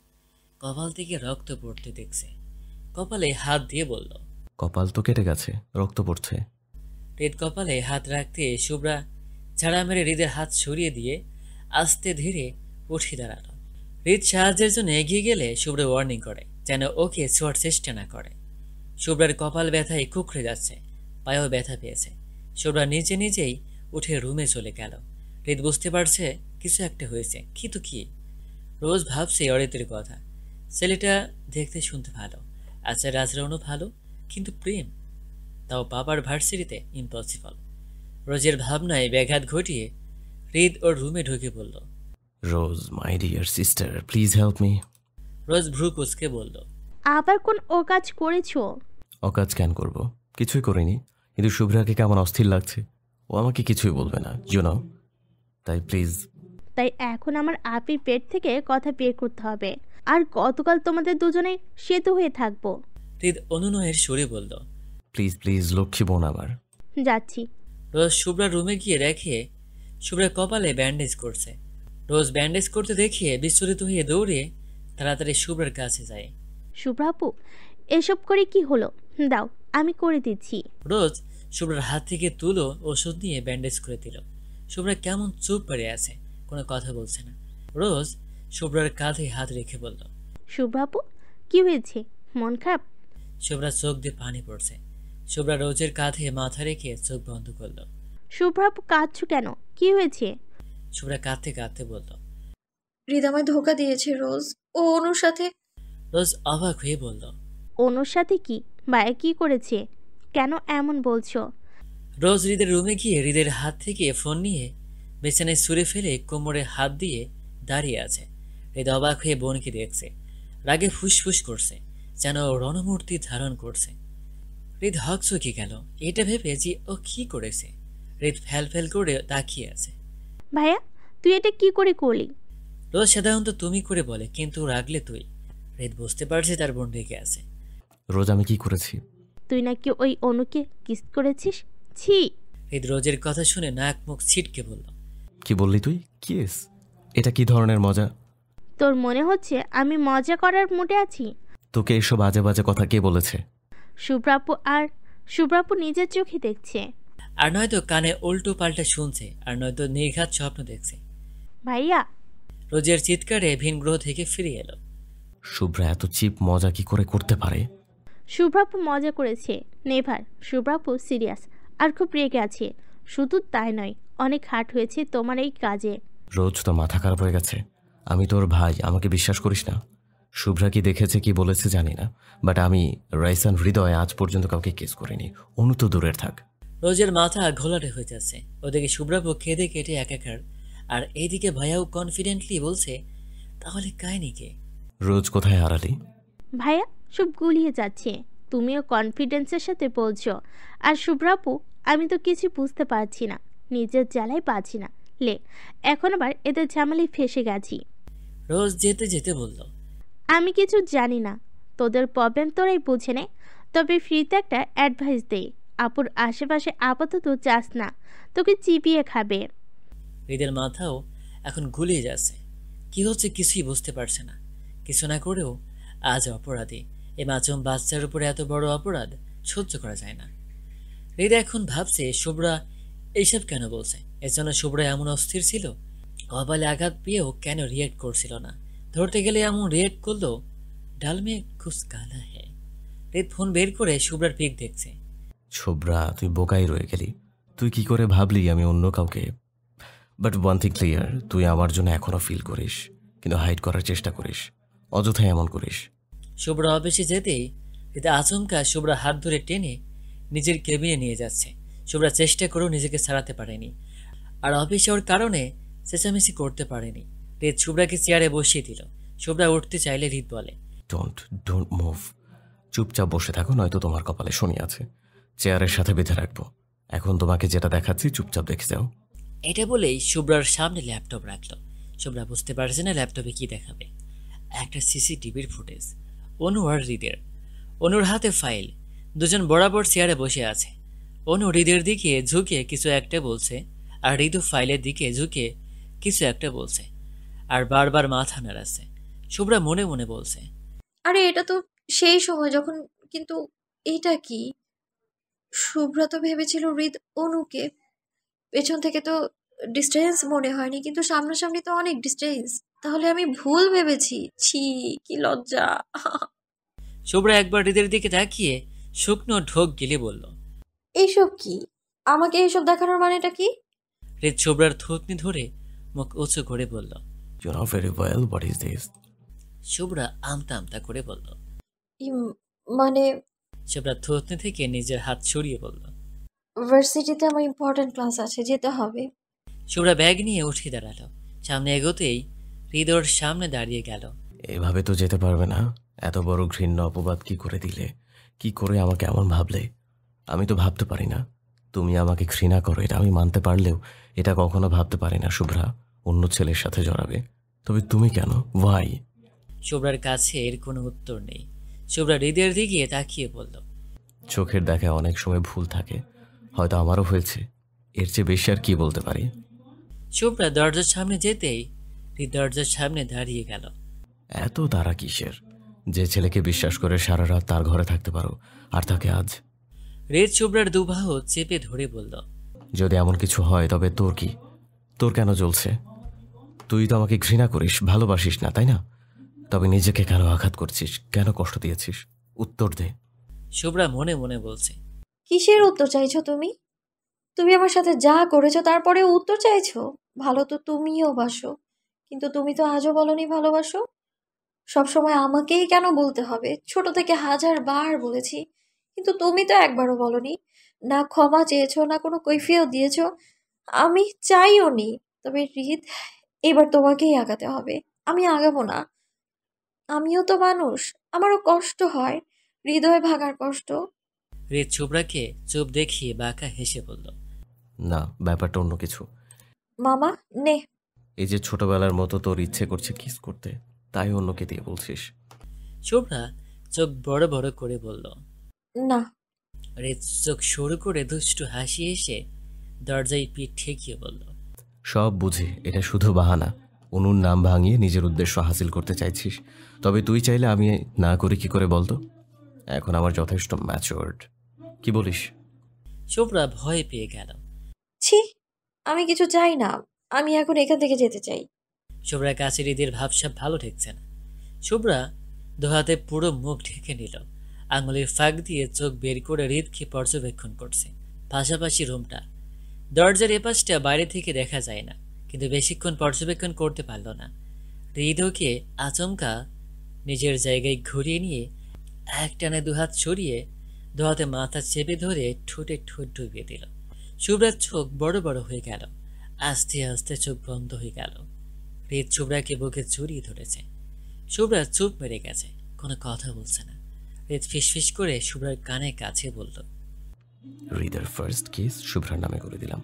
কপাল থেকে রক্ত পড়তে দেখছে। কপালে হাত দিয়ে বলল, কপাল তো কেটে গেছে, রক্ত পড়ছে। হৃদ কপালে হাত রাখতে শুভ্রা ঝাড়া মেরে হৃদের হাত সরিয়ে দিয়ে আস্তে ধীরে উঠে দাঁড়ালো। হৃদ সাহায্যের জন্য এগিয়ে গেলে শুভ্রা ওয়ার্নিং করে যেন ওকে ছোঁয়ার চেষ্টা না করে। শুভ্রার কপাল ব্যথায় কুকড়ে যাচ্ছে, পায়েও ব্যথা পেয়েছে। শুভ্রা নিজে নিজেই উঠে রুমে চলে গেল। হৃদ বুঝতে পারছে কিছু একটা হয়েছে, কিন্তু কি? রোজ ভাবছে অরিতের কথা। ছেলেটা দেখতে শুনতে ভালো, আচার আচরণও ভালো, কিন্তু প্রেম, তাও বাবার ভার্সিটিতে ইম্পসিবল। রোজের ভাবনায় ব্যাঘাত ঘটিয়ে হৃদ ওর রুমে ঢুকে বলল, Rose, my dear sister, please help me. Rose ভ্রু কুচকে বলল, আবার কোন ও কাজ করেছো? অকাজ কেন করব? কিছুই করিনি, কিন্তু শুভ্রাকে কেমন অস্থির লাগছে। ও আমাকে কিছুই বলবে না, ইউ তাই প্লিজ। তাই এখন আমার আপির পেট থেকে কথা বের করতে হবে, আর গতকাল তোমাদের দুজনে সেতু হয়ে থাকবো। হৃদ অনুনয়ের সুরে বলল, প্লিজ প্লিজ, লক্ষ্মী বোন আমার। যাচ্ছি। রোজ শুভ্রার রুমে গিয়ে দেখে শুভ্রা কপালে ব্যান্ডেজ করছে। রোজ ব্যান্ডেজ করতে দেখিয়ে বিচলিত হয়ে দৌড়ে তাড়াতাড়ি শুভ্রার কাছে যায়। শুভ্রা আপু, এসব করে কি হলো? দাও, আমি করে দিচ্ছি। রোজ শুভ্রার হাত থেকে তুলো ওষুধ নিয়ে ব্যান্ডেজ করে দিল। শুভ্রা কেমন চুপ পড়ে আছে, কোনো কথা বলছে না। রোজ শুভ্রার কাঁধে হাত রেখে বলল, শুভ্রা আপু, কি হয়েছে? মন খারাপ? শুভ্রা চোখ দিয়ে পানি পড়ছে। শুভ্রা রোজের কাঁধে মাথা রেখে চোখ বন্ধ করলো। শুভ্রা আপু, কাঁদছো কেন? কি হয়েছে? শুভ্রা কাঁদতে কাঁদতে বলল, হৃদ আমায় ধোকা দিয়েছে রোজ, ও অনুর সাথে। রোজ অবাক হয়ে বলল, অনুর সাথে কি? ভাইয়া কি করেছে? কেন এমন বলছো? রোজ হৃদের রুমে গিয়ে হৃদের হাত থেকে ফোন নিয়ে বিছানায় ছুঁড়ে ফেলে কোমরে হাত দিয়ে দাঁড়িয়ে আছে। হৃদ অবাক হয়ে বোনকে দেখছে, রাগে ফুসফুস করছে, যেন রণমূর্তি ধারণ করছে। হৃদ হকচকে গেল এটা ভেবে যে ও কি করেছে। হৃদ ফ্যাল ফ্যাল করে তাকিয়ে আছে। ভাইয়া, তুই এটা কি করে করলি? রোজ সাধারণত তুমি করে বলে, কিন্তু রাগলে তুই। হৃদ বুঝতে পারছে তার বোন রেগে আছে। রোজ, আমি কি করেছি? তুই নাকি ওই অনুকে কিস করেছিস? ছি! হৃদ রোজের কথা শুনে নাক মুখ ছিটকে বলল, কি বললি তুই? কিস? এটা কি ধরনের মজা? তোর মনে হচ্ছে আমি মজা করার মুডে আছি? তোকে এসব বাজে বাজে কথা কে বলেছে? শুভ্রাপু, আর শুভ্রাপু নিজের চোখে দেখছে। আর নয়তো কানে উল্টো পাল্টা শুনছে, আর নয়তো নির্ঘাত স্বপ্ন দেখছে। ভাইয়া! রোজের চিৎকারে ভিন গ্রহ থেকে ফিরে এলো। শুভ্রা এত চিপ মজা কি করে করতে পারে? শুভ্রাপু মজা করেছে, নেভার। শুভ্রাপু সিরিয়াস আর খুব রেগে আছে। শুধু তাই নয়, অনেক হার্ট হয়েছে তোমার এই কাজে। রোজ, তোর মাথা খারাপ হয়ে গেছে। আমি তোর ভাই, আমাকে বিশ্বাস করিস না? শুভ্রা কি দেখেছে কি বলেছে জানি না, বাট আমি রাইসান হৃদয়ে আজ পর্যন্ত কাউকে কেস করিনি। অনু তো দূরের থাক। রোজের মাথা ঘোলাটে হয়ে যাচ্ছে। ওদিকে শুভ্রাপু খেদে কেটে একাকার, আর এইদিকে ভাইয়াও কনফিডেন্টলি বলছে, তাহলে কাহিনী কে? রোজ, কোথায় হারালি? ভাইয়া, সব গুলিয়ে যাচ্ছে। তুমিও কনফিডেন্সের সাথে বলছো। আর শুভ্রাপু, আমি তো কিছু বুঝতে পারছি না, নিজের জ্বালায় পাচ্ছি না। লে, এখন আবার এদের ঝামেলায় ফেসে গেছি। রোজ যেতে যেতে বলল, আমি কিছু জানি না, তোদের প্রবলেম তোরাই বুঝে নে। তবে ফ্রিতে একটা অ্যাডভাইস দেই, আপুর আশেপাশে আপাতত যাস না, তোকে চিবিয়ে খাবে। হৃদের মাথাও এখন গুলিয়ে যাচ্ছে। কি হচ্ছে কিছুই বুঝতে পারছে না। কিছু না করেও আজ অপরাধী। এ মাসুম বাচ্চার উপরে এত বড় অপরাধ সহ্য করা যায় না। হৃদ এখন ভাবছে শুভ্রা এইসব কেন বলছে। এর জন্য শুভ্রা এমন অস্থির ছিল? কপালে আঘাত পেয়েও কেন রিয়েক্ট করছিল না? ধরতে গেলে এমন রিয়েক্ট করলো। ডালমে খুশ কালা হ্যাঁ। হৃদ ফোন বের করে শুভ্রার পিক দেখছে। শুভ্রা, তুই বোকাই রয়ে গেলি। তুই কি করে ভাবলি আমি অন্য কাউকে? বাট ওয়ান থিং ক্লিয়ার, তুই আমার জন্য এখনো ফিল করিস, কিন্তু হাইড করার চেষ্টা করিস, অযথাই এমন করিস। শুভ্রা অফিসে যেতেই হৃদ আচমকা শুভ্রা হাত ধরে টেনে নিজের কেবিনে নিয়ে যাচ্ছে। শুভ্রা চেষ্টা করেও নিজেকে ছাড়াতে পারেনি, আর অফিসে ওর কারণে চেঁচামেচি করতে পারেনি। হৃদ শুভ্রাকে চেয়ারে বসিয়ে দিল। শুভ্রা উঠতে চাইলে হৃদ বলে, ডোন্ট মুভ, চুপচাপ বসে থাকো, নয়তো তোমার কপালে শনি আছে, চেয়ারের সাথে বেঁধে রাখবো। এখন তোমাকে যেটা দেখাচ্ছি চুপচাপ দেখে যাও। এটা বলেই শুভ্রার সামনে ল্যাপটপ রাখলো। শুভ্রা বুঝতে পারছে না ল্যাপটপে কি দেখাবে। একটা সিসিটিভির ফুটেজ, অনু আর হৃদের। অনুর হাতে ফাইল, দুজন বরাবর চেয়ারে বসে আছে। অনু হৃদের দিকে ঝুঁকে কিছু একটা বলছে, আর হৃদু ফাইলের দিকে ঝুঁকে কিছু একটা বলছে, আর বারবার মাথা নাড়াচ্ছে। শুভ্রা মনে মনে বলছে, আরে এটা তো সেই সময় যখন, কিন্তু এটা কি? শুভ্রা তো ভেবেছিল হৃদ অনুকে, পেছন থেকে তো ডিস্টেন্স মনে হয়নি, কিন্তু সামনাসামনি তো অনেক ডিস্টেন্স। তাহলে আমি ভুল ভেবেছি। ছি, কি লজ্জা। শুভ্রা একবার হৃদের দিকে তাকিয়ে শুকনো ঢোক গিলে বলল, এইসব কি? আমাকে এইসব দেখানোর মানেটা কি? হৃদ শুভ্রার থুতনি ধরে মুখ উঁচু করে বলল, You know very well what is this? Shubhra আমতা আমতা করে বলল। মানে শুভ্রা থুতনি থেকে নিজের হাত সরিয়ে বলল, ভার্সিটিতে আমার ইম্পর্টেন্ট ক্লাস আছে, যেতে হবে। শুভ্রা ব্যাগ নিয়ে উঠে দাঁড়ালো। সামনে এগোতেই হৃদর সামনে দাঁড়িয়ে গেল। এভাবে তো যেতে পারবে না। এত বড় ঘৃণ্য অপবাদ কি করে দিলে? কি করে আমাকে এমন ভাবলে? আমি তো ভাবতে পারি না তুমি আমাকে ঘৃণা করো, এটা আমি মানতে পারলেও এটা কখনো ভাবতে পারি না শুভ্রা অন্য ছেলের সাথে জড়াবে। তবে তুমি কেন? ওয়াই? শুভ্রার কাছে এর কোনো উত্তর নেই। শুভ্রা হৃদের দিকে তাকিয়ে বলল, চোখের দেখায় অনেক সময় ভুল থাকে, হয়তো আমারও হয়েছে, এর চেয়ে বেশি আর কি বলতে পারি? শুভ্রা দরজার সামনে যেতেই হৃদ দরজার সামনে দাঁড়িয়ে গেল। এত তারা কিসের? যে ছেলেকে বিশ্বাস করে সারা রাত তার ঘরে থাকতে পারো, আর তাকে আজ? হৃদ শুভ্রার দুবাহু চেপে ধরে বলল, যদি এমন কিছু হয় তবে তোর কি? তোর কেন জ্বলছে? তুই তো আমাকে ঘৃণা করিস, ভালোবাসিস না, তাই না? তবে নিজেকে কেন আঘাত করছিস? কেন কষ্ট দিয়েছিস? উত্তর দে। শুভ্রা মনে মনে বলছে, কিসের উত্তর চাইছো তুমি? তুমি আমার সাথে যা করেছো তারপরে উত্তর চাইছো? ভালো তো তুমিও বাসো, কিন্তু তুমি তো আজও বলনি ভালোবাসো। সবসময় আমাকেই কেন বলতে হবে? ছোট থেকে 1000 বার বলেছি, কিন্তু তুমি তো একবারও বলনি। না ক্ষমা চেয়েছো, না কোনো কৈফিয়ত দিয়েছো। আমি চাইও নি। তবে হৃদ, এবার তোমাকেই আগাতে হবে। আমি আগাবো না। আমিও তো মানুষ, আমারও কষ্ট হয়, হৃদয় ভাঙার কষ্ট। হৃদ শুভ্রাকে চুপ দেখিয়ে বাঁকা হেসে বলল, না, ব্যাপারটা অন্য কিছু। মামা নে। এই যে ছোটবেলার মতো তোর ইচ্ছে করছে কিস করতে, তাই অন্যকে দিয়ে বলছিস? শুভ্রা চোখ বড় বড় করে বলল, না। হৃদ চোখ সরু করে দুষ্টু হাসি এসে দরজায় পিঠ ঠেকিয়ে বলল, সব বুঝি, এটা শুধু বাহানা। অনুর নাম ভাঙিয়ে নিজের উদ্দেশ্য হাসিল করতে চাইছিস। তবে তুই চাইলে আমি না করি কি করে বলতো? এখন আমার যথেষ্ট ম্যাচিওরড। কি বলিস? শুভ্রা ভয় পেয়ে গেল। ছি, আমি কিছু চাই না। আমি এখন এখান থেকে যেতে চাই। শুভ্রার কাছে হৃদের ভাবসাব ভালো ঠেকছে না। শুভ্রা দোহাতে পুরো মুখ ঢেকে নিল। আঙুলের ফাঁক দিয়ে চোখ বের করে হৃদকে পর্যবেক্ষণ করছে। পাশাপাশি রুমটা, দরজার এপাশটা বাইরে থেকে দেখা যায় না, কিন্তু বেশিক্ষণ পর্যবেক্ষণ করতে পারল না। হৃদকে আচমকা নিজের জায়গায় ঘুরিয়ে নিয়ে একটানে দুহাত সরিয়ে দোহাতে মাথা চেপে ধরে ঠোঁটে ঠোঁট ডুবিয়ে দিল। শুভ্রার চোখ বড় বড় হয়ে গেল। আস্তে আস্তে চোখ বন্ধ হয়ে গেল। হৃদ শুভ্রাকে বুকে জড়িয়ে ধরেছে। শুভ্রা চুপ মেরে গেছে, কোনো কথা বলছে না। হৃদ ফিসফিস করে শুভ্রার কানে কাছে বলল, হৃদের ফার্স্ট কিস শুভ্রার নামে করে দিলাম।